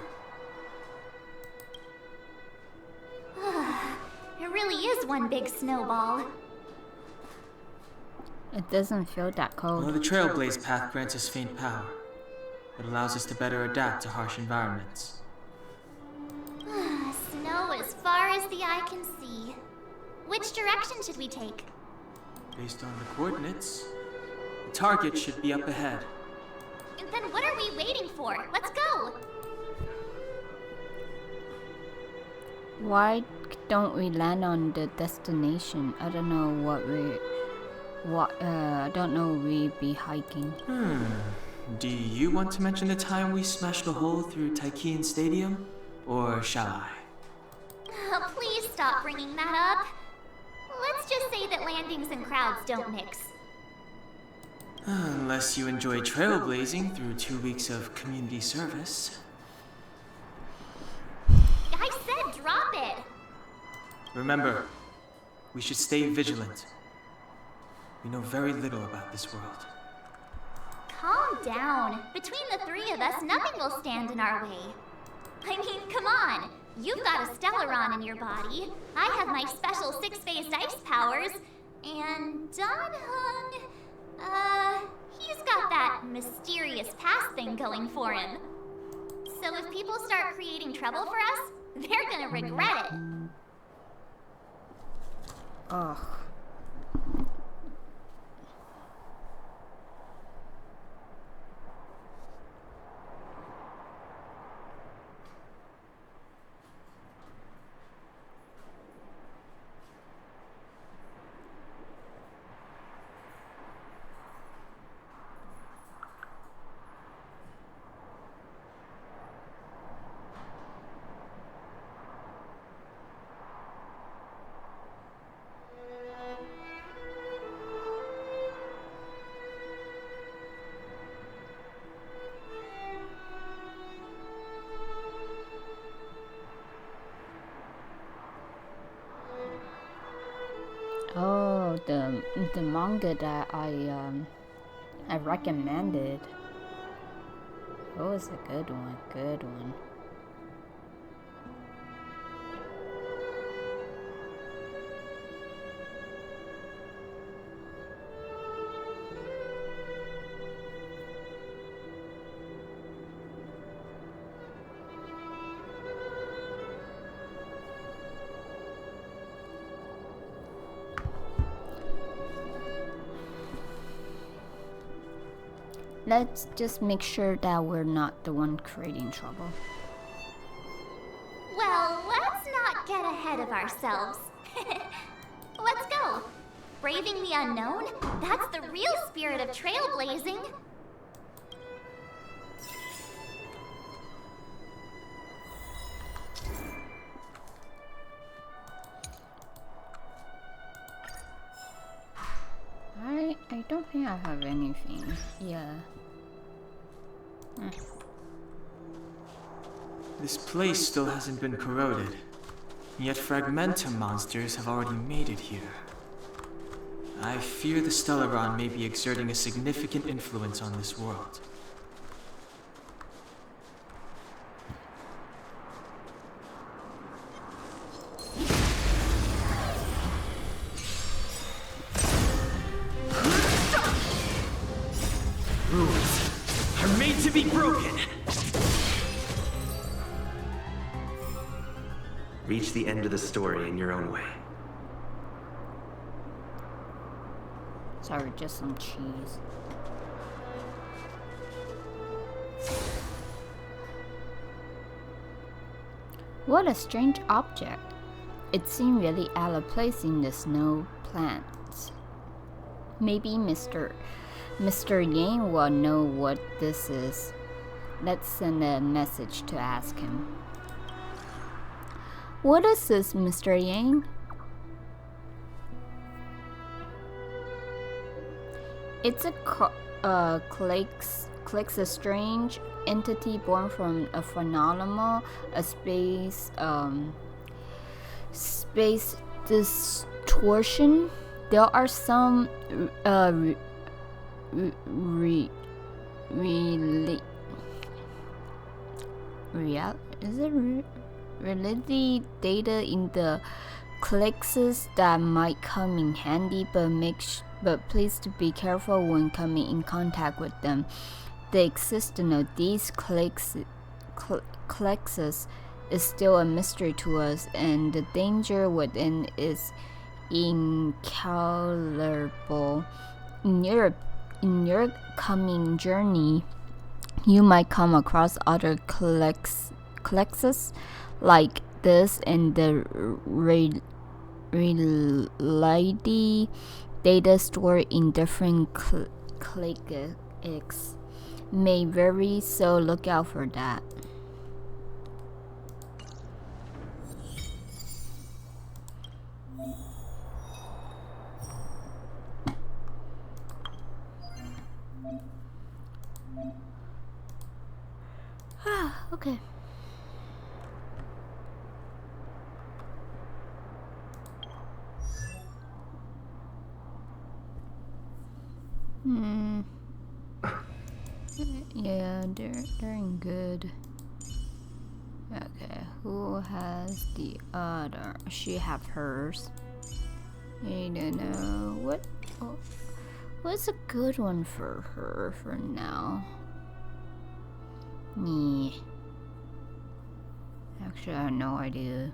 It really is one big snowball. It doesn't feel that Well, cold. the Trailblaze path grants us faint power. It allows us to better adapt to harsh environments. Snow as far as the eye can see. Which direction should we take? Based on the coordinates, the target should be up ahead. Then what are we waiting for? Let's go! Why don't we land on the destination? I don't know what we... What? I don't know. We be hiking. Do you want to mention the time we smashed a hole through Taikian Stadium? Or shall I? Please stop bringing that up. Let's just say that landings and crowds don't mix. Unless you enjoy trailblazing through 2 weeks of community service. I said drop it. Remember, we should stay vigilant. We know very little about this world. Calm down. Between the three of us, nothing will stand in our way. I mean, come on. You've got a Stellaron in your body. I have my special six-phased ice powers. And Donhung, he's got that mysterious past thing going for him. So if people start creating trouble for us, they're gonna regret it. Ugh. Oh, the manga that I recommended. It was a good one. Good one. Let's just make sure that we're not the one creating trouble. Well, let's not get ahead of ourselves. Let's go. Braving the unknown, that's the real spirit of trailblazing. I don't think I have anything. Yeah. This place still hasn't been corroded, yet fragmentum monsters have already made it here. I fear the Stellaron may be exerting a significant influence on this world. Rules are made to be broken! Reach the end of the story in your own way. Sorry, just some cheese. What a strange object. It seemed really out of place in the snow plants. Maybe Mr. Yang will know what this is. Let's send a message to ask him. What is this, Mr. Yang? It's a Clicks a strange entity born from a phenomenon, a space distortion. There are some reality data in the clixes that might come in handy, but please to be careful when coming in contact with them. The existence of these clixes is still a mystery to us, and the danger within is incalculable. In your coming journey, you might come across other clixes like this, and the reality data stored in different cliques may vary, so look out for that. Okay. Yeah, they're doing good. Okay, who has the other? She have hers. I don't know what's a good one for her for now. Me. Actually, I have no idea.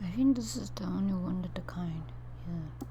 I think this is the only one of the kind. Yeah.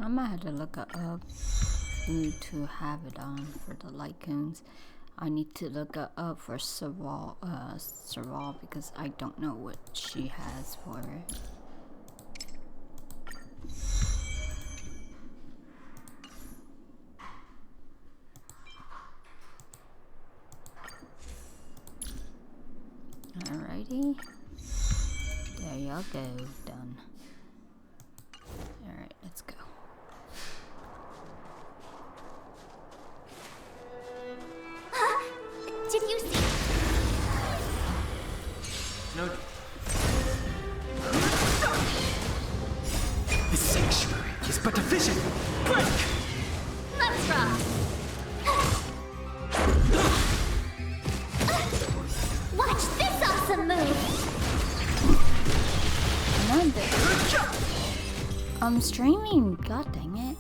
I might have to look up who to have it on for the Lycoons. I need to look up for Serval because I don't know what she has for it. Alrighty. There y'all go. Done. Alright, let's go. Snow. The sanctuary is but a vision. Break! Let's rock! Watch this awesome move! I'm streaming. God dang it.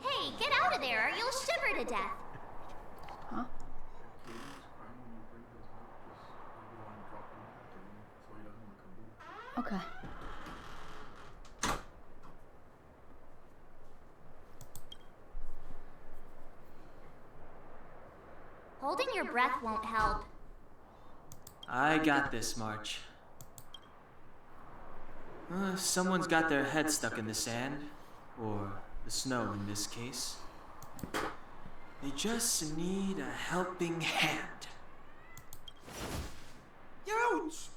Hey, get out of there or you'll shiver to death. Huh? Okay. Holding your breath won't help. I got this, March. Someone's got their head stuck in the sand, or the snow in this case. They just need a helping hand. Ouch!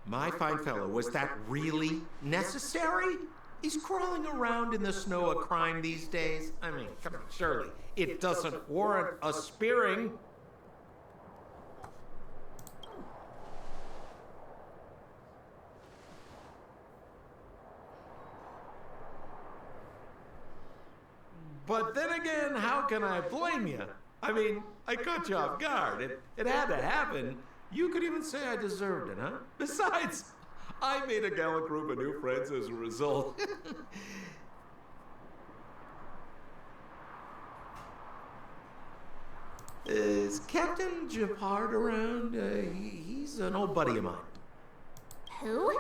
My fine fellow, was that really necessary? He's crawling around in the snow a crime these days. I mean, come on, surely it doesn't warrant a spearing. But then again, how can I blame you? I mean, I caught you off guard. It had to happen. You could even say I deserved it, huh? Besides, I made a gallant group of new friends as a result. Is Captain Japard around? He's an old buddy of mine. Who?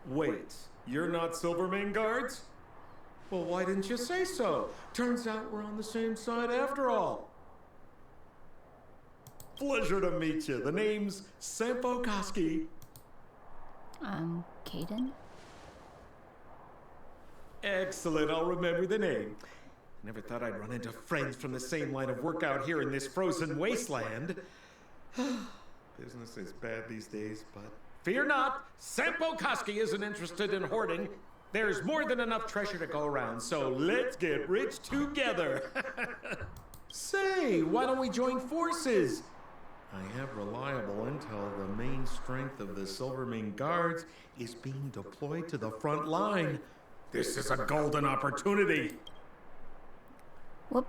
Wait, you're not Silvermane guards? Well, why didn't you say so? Turns out we're on the same side after all. Pleasure to meet you. The name's Sampo Koski. Caden? Excellent, I'll remember the name. Never thought I'd run into friends from the same line of work out here in this frozen wasteland. Business is bad these days, but fear not, Sampo Koski isn't interested in hoarding. There's more than enough treasure to go around, so let's get rich together. Say, why don't we join forces? I have reliable intel the main strength of the Silvermane guards is being deployed to the front line. This is a golden opportunity. What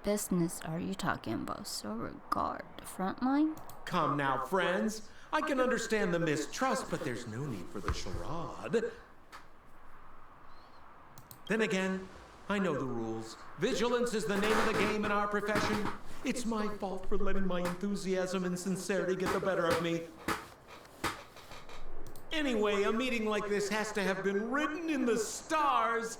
business are you talking about? So regard the front line? Come now, friends. I can understand the mistrust, but there's no need for the charade. Then again, I know the rules. Vigilance is the name of the game in our profession. It's my fault for letting my enthusiasm and sincerity get the better of me. Anyway, a meeting like this has to have been written in the stars.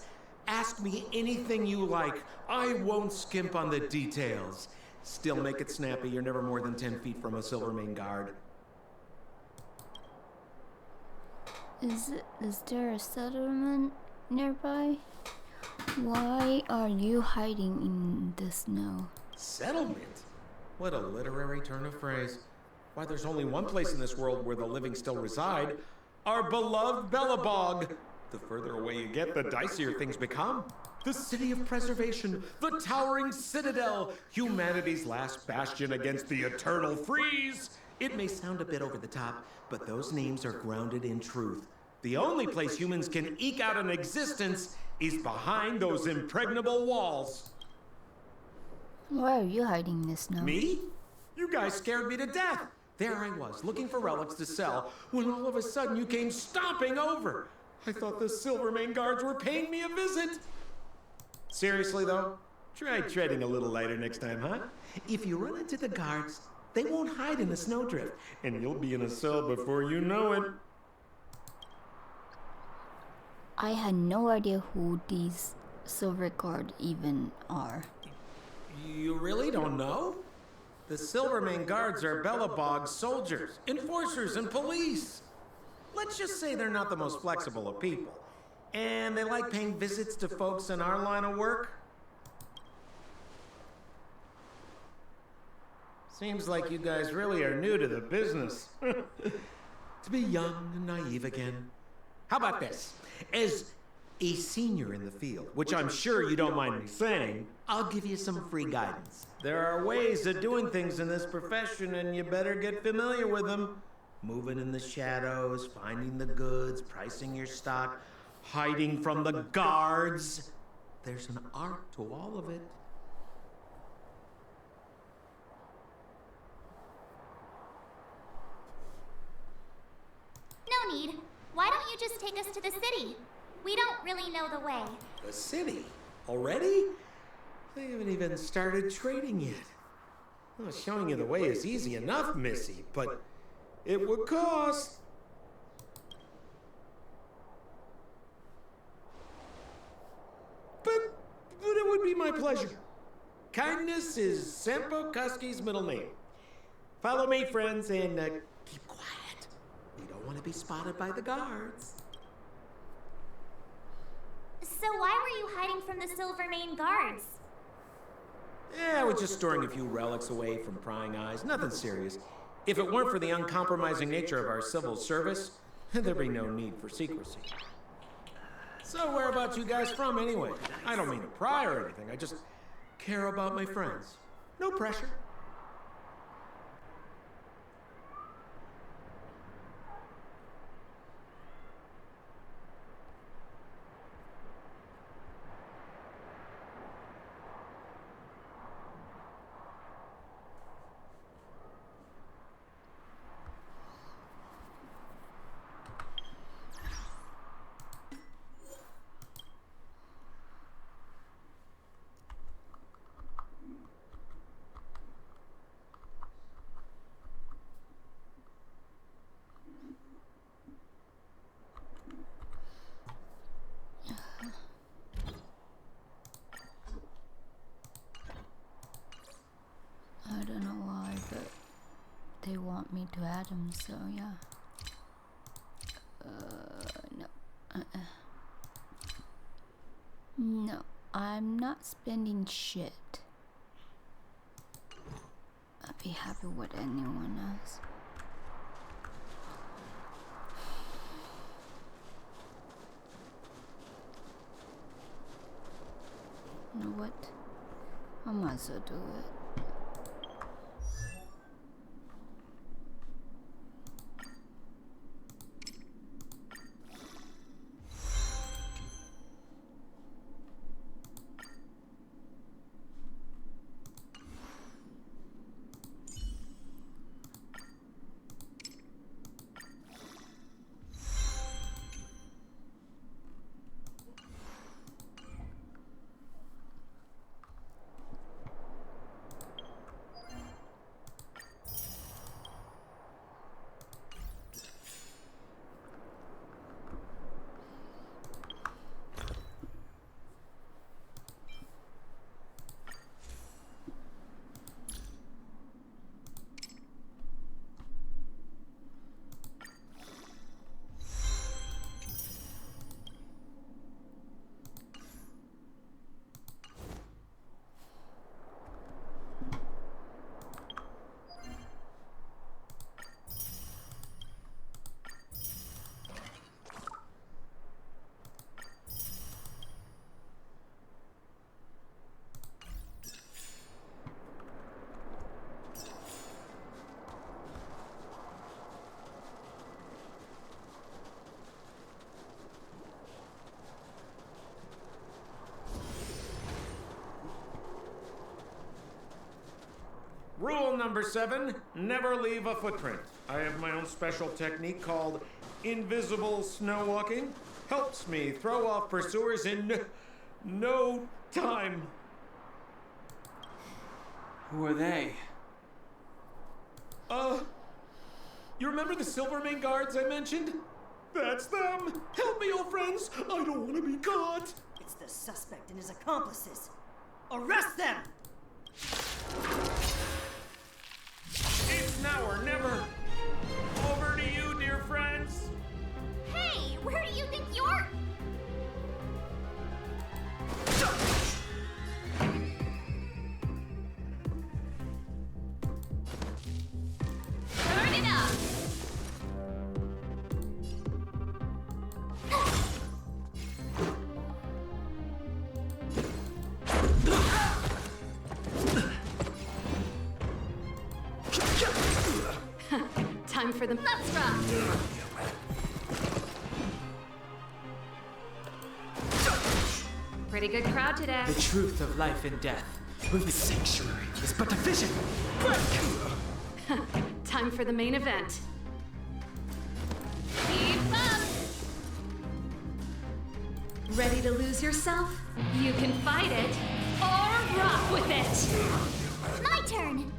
Ask me anything you like. I won't skimp on the details. Still make it snappy. You're never more than 10 feet from a Silvermane guard. Is there a settlement nearby? Why are you hiding in the snow? Settlement? What a literary turn of phrase. Why, there's only one place in this world where the living still reside. Our beloved Bellabog. The further away you get, the dicier things become. The city of preservation, the towering citadel, humanity's last bastion against the eternal freeze. It may sound a bit over the top, but those names are grounded in truth. The only place humans can eke out an existence is behind those impregnable walls. Why are you hiding in the snow? Me? You guys scared me to death. There I was, looking for relics to sell, when all of a sudden you came stomping over. I thought the Silvermane guards were paying me a visit. Seriously, though, try treading a little lighter next time, huh? If you run into the guards, they won't hide in the snowdrift, and you'll be in a cell before you know it. I had no idea who these silver guard even are. You really don't know? The Silvermane guards are Bellabog's soldiers, enforcers, and police. Let's just say they're not the most flexible of people. And they like paying visits to folks in our line of work. Seems like you guys really are new to the business. To be young and naive again. How about this? As a senior in the field, which I'm sure you don't mind me saying, I'll give you some free guidance. There are ways of doing things in this profession, and you better get familiar with them. Moving in the shadows, finding the goods, pricing your stock, hiding from the guards. There's an art to all of it. No need. Why don't you just take us to the city? We don't really know the way. The city? Already? They haven't even started trading yet. Well, showing you the way is easy enough, Missy, but it would cost. But it would be my pleasure. Kindness is Sampo Kuski's middle name. Follow me, friends, and keep quiet. We don't want to be spotted by the guards. So why were you hiding from the Silvermane guards? Yeah, we're just storing a few relics away from prying eyes. Nothing serious. If it weren't for the uncompromising nature of our civil service, there'd be no need for secrecy. So whereabouts you guys from anyway? I don't mean to pry or anything. I just care about my friends. No pressure. I don't know why, but they want me to add them, so yeah. No. No, I'm not spending shit. I'd be happy with anyone else. You know what? I might as well do it. Rule number 7, never leave a footprint. I have my own special technique called invisible snow walking. Helps me throw off pursuers in no time. Who are they? You remember the Silvermane guards I mentioned? That's them! Help me, old friends! I don't want to be caught! It's the suspect and his accomplices. Arrest them! It's now or never. Over to you, dear friends. Hey, where do you think you're... for the... Let's rock! Pretty good crowd today. The truth of life and death. The sanctuary is but a vision. Time for the main event. Keep up! Ready to lose yourself? You can fight it, or rock with it! My turn!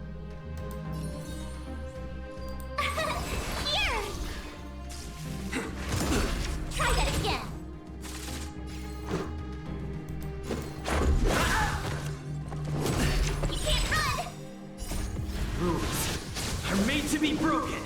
Here! Try that again! You can't run! Rules are made to be broken.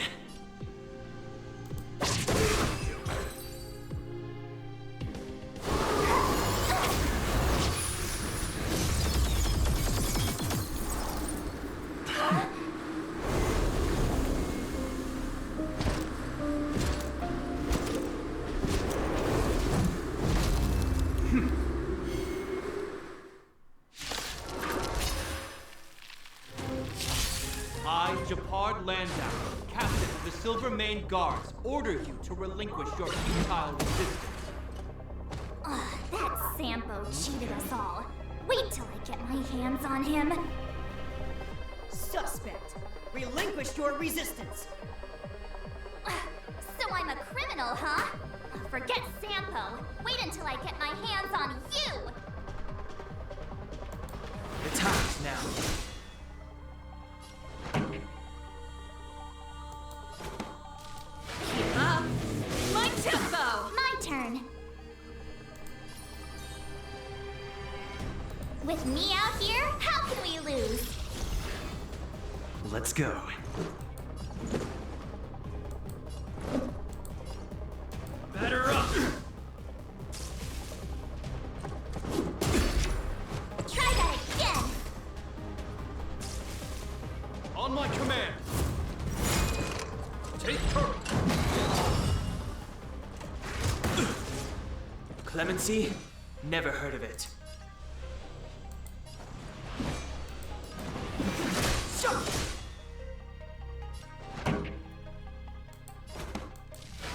I, Japard Landau, captain of the Silver Mane Guards, order you to relinquish your futile resistance. Ugh, that Sampo cheated us all. Wait till I get my hands on him. Suspect, relinquish your resistance. So I'm a criminal, huh? Forget Sampo. Wait until I get my hands on you! The time's now. Keep up! My tempo! My turn. With me out here, how can we lose? Let's go. Batter up! Try that again! On my command! Take courage! Clemency? Never heard of it.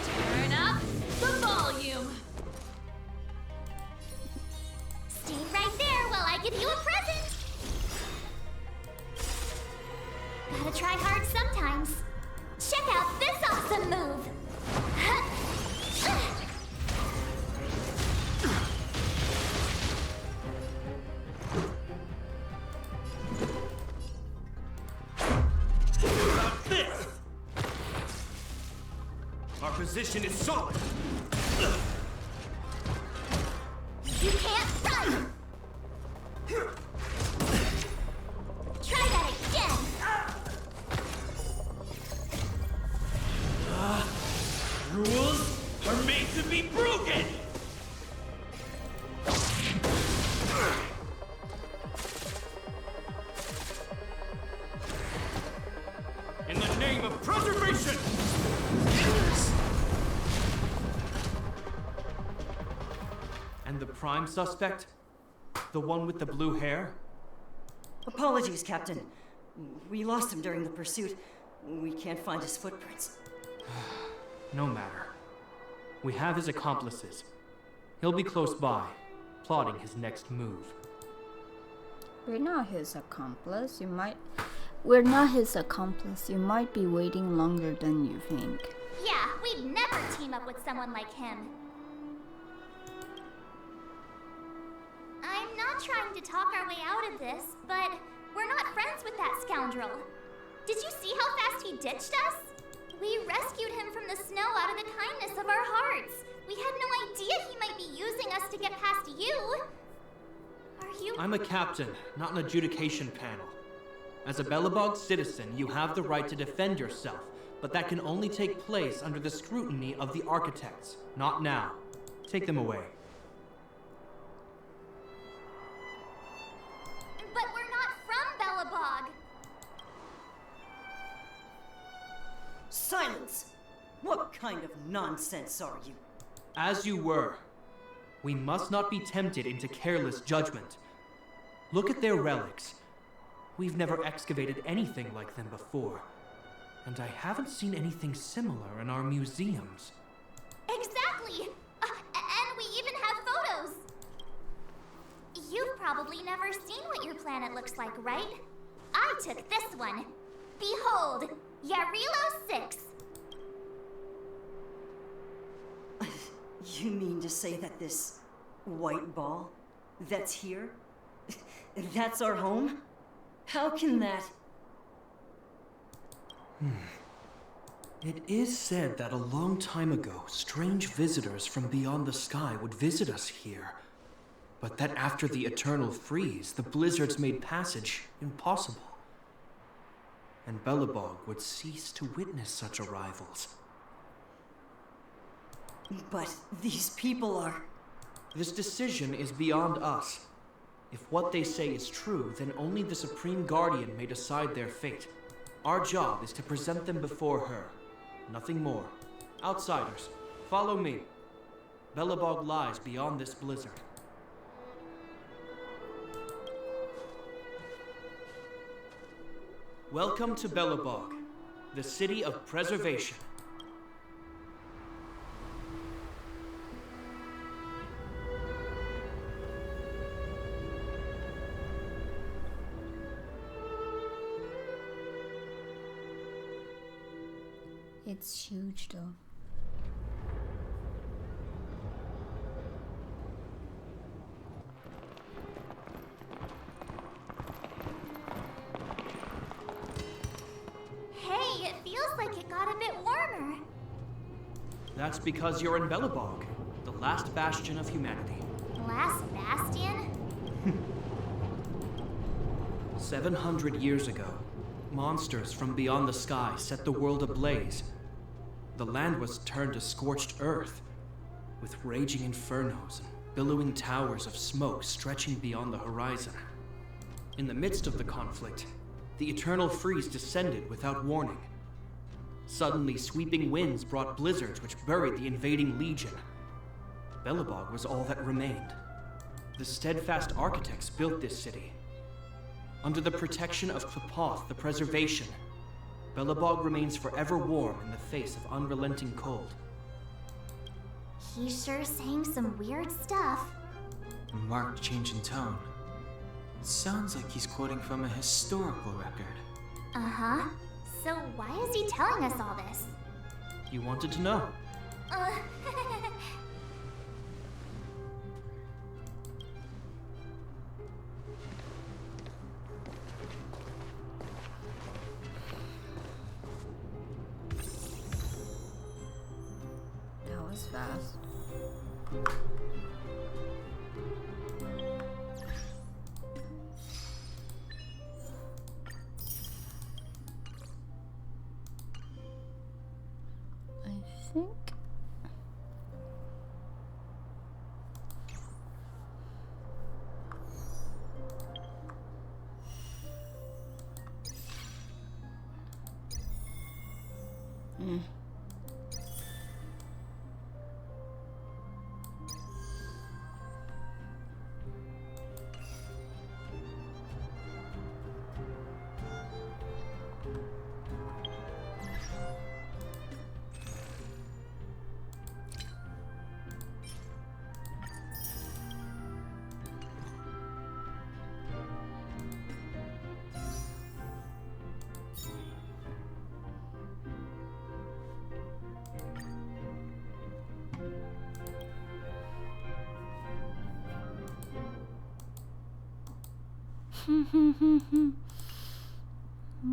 Turn up the volume! Stay right there while I give you a present! Gotta try hard sometimes. Check out this awesome move! About this! Our position is solid. You can't run! Try that again! Rules are made to be broken! In the name of preservation! And the prime suspect? The one with the blue hair? Apologies, Captain. We lost him during the pursuit. We can't find his footprints. No matter. We have his accomplices. He'll be close by, plotting his next move. We're not his accomplice. We're not his accomplice. You might be waiting longer than you think. Yeah, we'd never team up with someone like him. I'm not trying to talk our way out of this, but we're not friends with that scoundrel. Did you see how fast he ditched us? We rescued him from the snow out of the kindness of our hearts. We had no idea he might be using us to get past you. Are you... I'm a captain, not an adjudication panel. As a Belobog citizen, you have the right to defend yourself, but that can only take place under the scrutiny of the architects, not now. Take them away. But we're not from Belobog. Silence! What kind of nonsense are you? As you were. We must not be tempted into careless judgment. Look at their relics. We've never excavated anything like them before. And I haven't seen anything similar in our museums. Exactly! And we even have photos! You've probably never seen what your planet looks like, right? I took this one. Behold, Yarilo 6. You mean to say that this white ball that's here, that's our home? How can that... It is said that a long time ago, strange visitors from beyond the sky would visit us here. But that after the eternal freeze, the blizzards made passage impossible. And Belobog would cease to witness such arrivals. But these people are... This decision is beyond us. If what they say is true, then only the Supreme Guardian may decide their fate. Our job is to present them before her. Nothing more. Outsiders, follow me. Belobog lies beyond this blizzard. Welcome to Belobog, the city of preservation. It's huge though. Hey, it feels like it got a bit warmer. That's because you're in Belobog, the last bastion of humanity. Last bastion? 700 years ago, monsters from beyond the sky set the world ablaze. The land was turned to scorched earth, with raging infernos and billowing towers of smoke stretching beyond the horizon. In the midst of the conflict, the eternal freeze descended without warning. Suddenly, sweeping winds brought blizzards which buried the invading legion. Belobog was all that remained. The steadfast architects built this city. Under the protection of Klapoth, the preservation, Belobog remains forever warm in the face of unrelenting cold. He's sure saying some weird stuff. A marked change in tone. It sounds like he's quoting from a historical record. Uh-huh. So why is he telling us all this? You wanted to know. That was fast. I think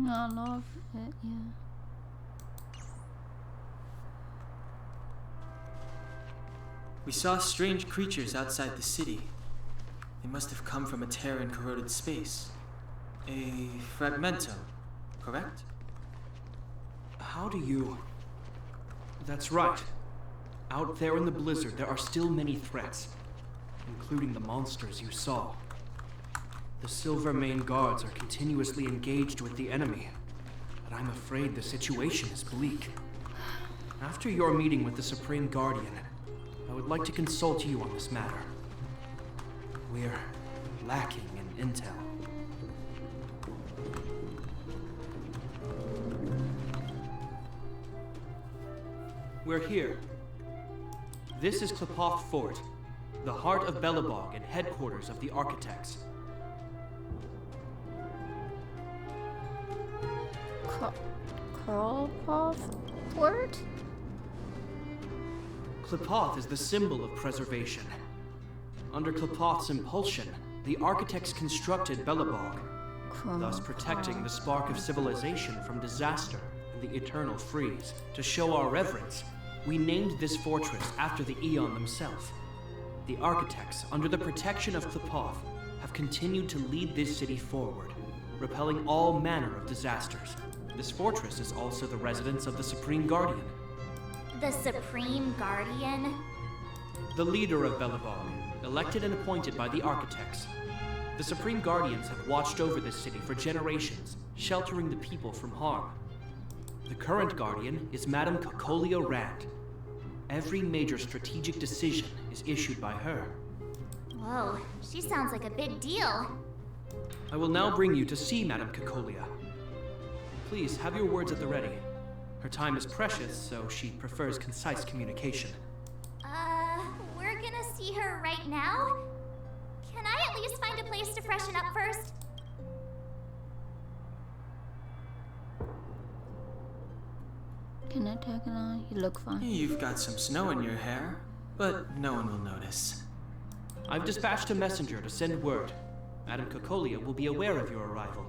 I love it, yeah. We saw strange creatures outside the city. They must have come from a Terran-corroded space. A fragmento, correct? How do you... That's right. Out there in the blizzard, there are still many threats, including the monsters you saw. The Silvermane guards are continuously engaged with the enemy, but I'm afraid the situation is bleak. After your meeting with the Supreme Guardian, I would like to consult you on this matter. We're lacking in intel. we're here. This is Klepoth Fort, the heart of Belobog and headquarters of the Architects. Klepoth Fort? Klepoth is the symbol of preservation. Under Klepoth's impulsion, the Architects constructed Belobog, thus protecting the spark of civilization from disaster and the eternal freeze. To show our reverence, we named this fortress after the Aeon themselves. The Architects, under the protection of Klepoth, have continued to lead this city forward, repelling all manner of disasters. This fortress is also the residence of the Supreme Guardian. The Supreme Guardian? The leader of Belobog, elected and appointed by the Architects. The Supreme Guardians have watched over this city for generations, sheltering the people from harm. The current Guardian is Madame Cocolia Rand. Every major strategic decision is issued by her. Whoa, she sounds like a big deal. I will now bring you to see Madame Cocolia. Please have your words at the ready. Her time is precious, so she prefers concise communication. We're gonna see her right now? Can I at least find a place to freshen up first? Can I take it on? You look fine. You've got some snow in your hair, but no one will notice. I've dispatched a messenger to send word. Madame Cocolia will be aware of your arrival.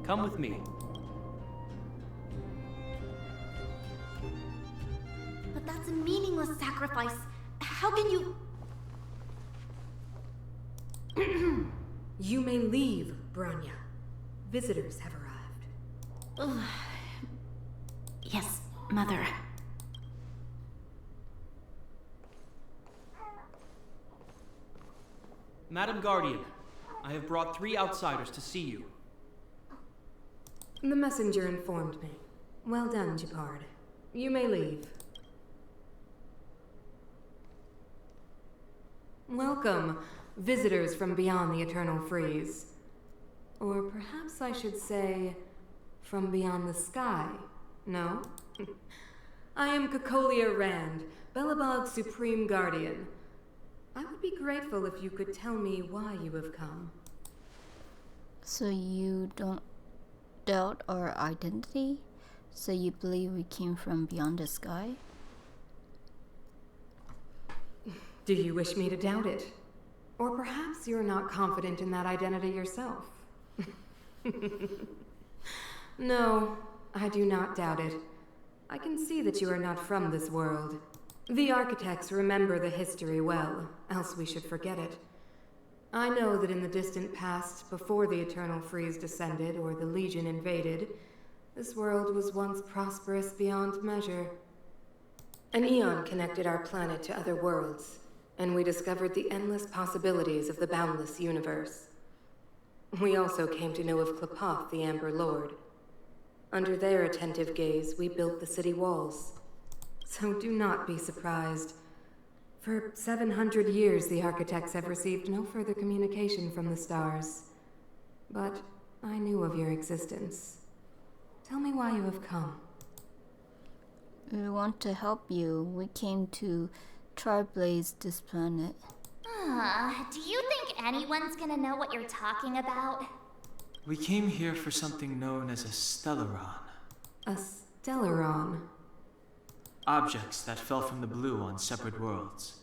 Come with me. But that's a meaningless sacrifice. How can you... You may leave, Branya. Visitors have arrived. Yes, Mother. Madame Guardian, I have brought 3 outsiders to see you. The messenger informed me. Well done, Japard. You may leave. Welcome, visitors from beyond the eternal freeze. Or perhaps I should say, from beyond the sky. No? I am Cocolia Rand, Belobog's Supreme Guardian. I would be grateful if you could tell me why you have come. So you don't doubt our identity? So you believe we came from beyond the sky? Do you wish me to doubt it? Or perhaps you're not confident in that identity yourself? No, I do not doubt it. I can see that you are not from this world. The Architects remember the history well, else we should forget it. I know that in the distant past, before the Eternal Freeze descended or the Legion invaded, this world was once prosperous beyond measure. An Aeon connected our planet to other worlds, and we discovered the endless possibilities of the boundless universe. We also came to know of Klepoth, the Amber Lord. Under their attentive gaze, we built the city walls. So do not be surprised. For 700 years, the Architects have received no further communication from the stars. But I knew of your existence. Tell me why you have come. We want to help you. We came to Triblaze this planet. Do you think anyone's gonna know what you're talking about? We came here for something known as a Stellaron. A Stellaron? Objects that fell from the blue on separate worlds.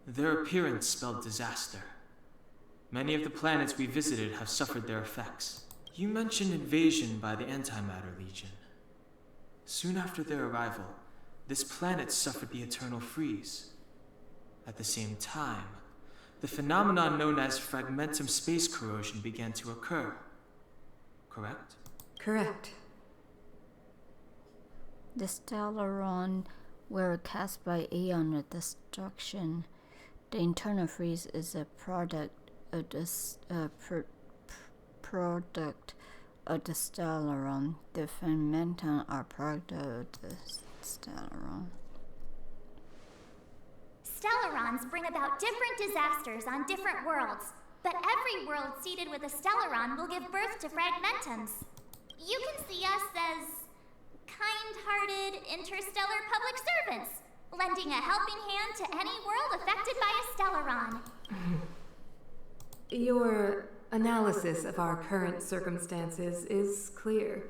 Their appearance spelled disaster. Many of the planets we visited have suffered their effects. You mentioned invasion by the Antimatter Legion. Soon after their arrival, this planet suffered the Eternal Freeze. At the same time, the phenomenon known as fragmentum space corrosion began to occur. Correct? Correct. The Stellaron were cast by Aeon of Destruction. The Eternal Freeze is a product of the product of the Stellaron. The Fragmentum are product of the Stellaron. Stellarons bring about different disasters on different worlds, but every world seeded with a Stellaron will give birth to fragmentums. You can see us as kind-hearted interstellar public servants, lending a helping hand to any world affected by a Stellaron. Your analysis of our current circumstances is clear.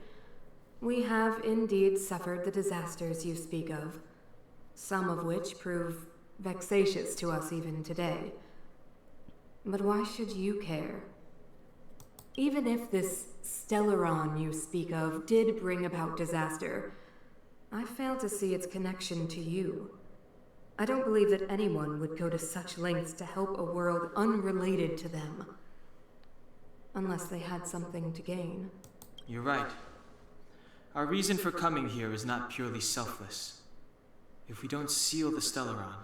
We have indeed suffered the disasters you speak of, some of which prove vexatious to us even today. But why should you care? Even if this Stellaron you speak of did bring about disaster, I fail to see its connection to you. I don't believe that anyone would go to such lengths to help a world unrelated to them. Unless they had something to gain. You're right. Our reason for coming here is not purely selfless. If we don't seal the Stellaron,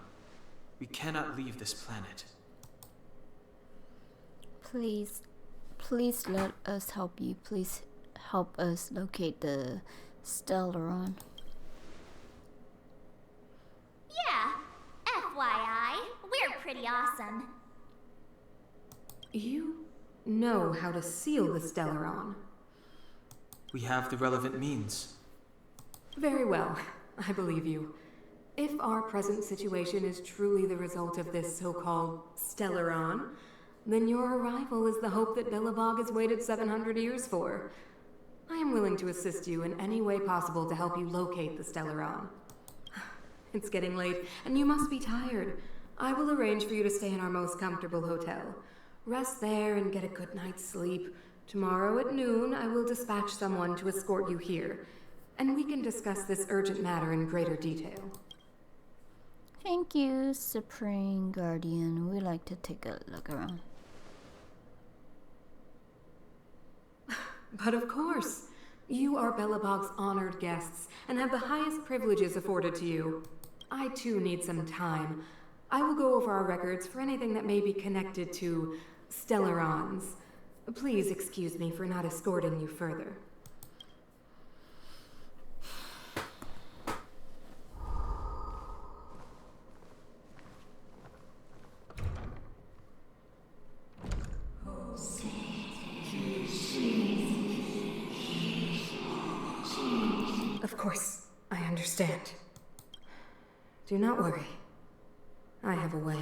we cannot leave this planet. Please let us help you. Please help us locate the Stellaron. Yeah, FYI, we're pretty awesome. You know how to seal the Stellaron. We have the relevant means. Very well, I believe you. If our present situation is truly the result of this so-called Stellaron, then your arrival is the hope that Billabog has waited 700 years for. I am willing to assist you in any way possible to help you locate the Stellaron. It's getting late, and you must be tired. I will arrange for you to stay in our most comfortable hotel. Rest there and get a good night's sleep. Tomorrow at noon, I will dispatch someone to escort you here, and we can discuss this urgent matter in greater detail. Thank you, Supreme Guardian. We like to take a look around. But of course, you are Bellabog's honored guests and have the highest privileges afforded to you. I too need some time. I will go over our records for anything that may be connected to Stellarons. Please excuse me for not escorting you further. Of course, I understand. Do not worry. I have a way.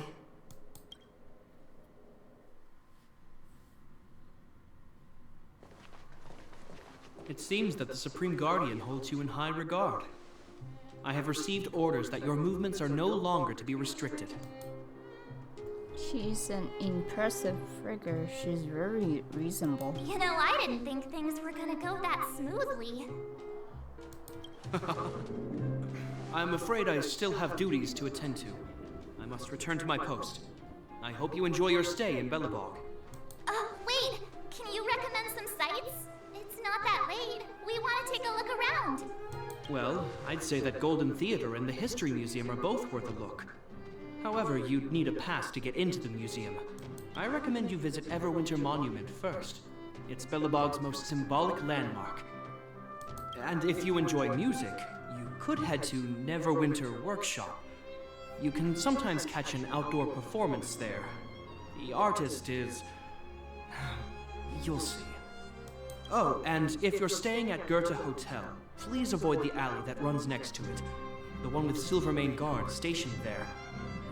It seems that the Supreme Guardian holds you in high regard. I have received orders that your movements are no longer to be restricted. She's an impressive figure. She's very reasonable. You know, I didn't think things were gonna go that smoothly. I'm afraid I still have duties to attend to. I must return to my post. I hope you enjoy your stay in Bellabog. Wait! Can you recommend some sites? It's not that late. We want to take a look around. Well, I'd say that Golden Theater and the History Museum are both worth a look. However, you'd need a pass to get into the museum. I recommend you visit Everwinter Monument first. It's Bellabog's most symbolic landmark. And if you enjoy music, you could head to Neverwinter Workshop. You can sometimes catch an outdoor performance there. The artist is... you'll see. Oh, and if you're staying at Goethe Hotel, please avoid the alley that runs next to it. The one with Silvermane guards stationed there.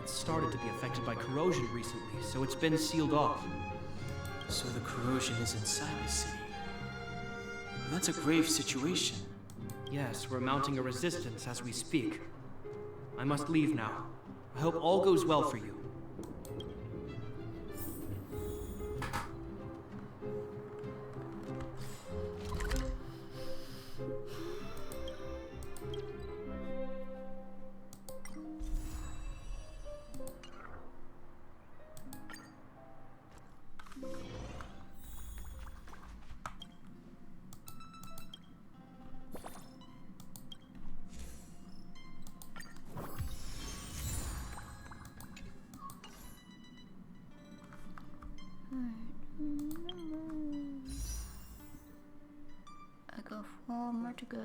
It's started to be affected by corrosion recently, so it's been sealed off. So the corrosion is inside the city. That's a grave situation. Yes, we're mounting a resistance as we speak. I must leave now. I hope all goes well for you. I got 4 more to go.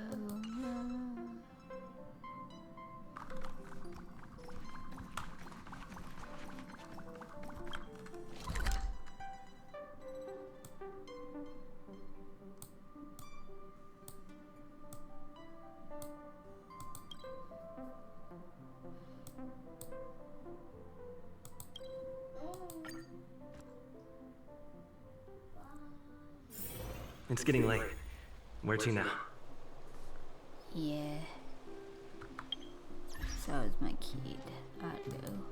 It's getting late. Where to now? Yeah. So is my kid. I do.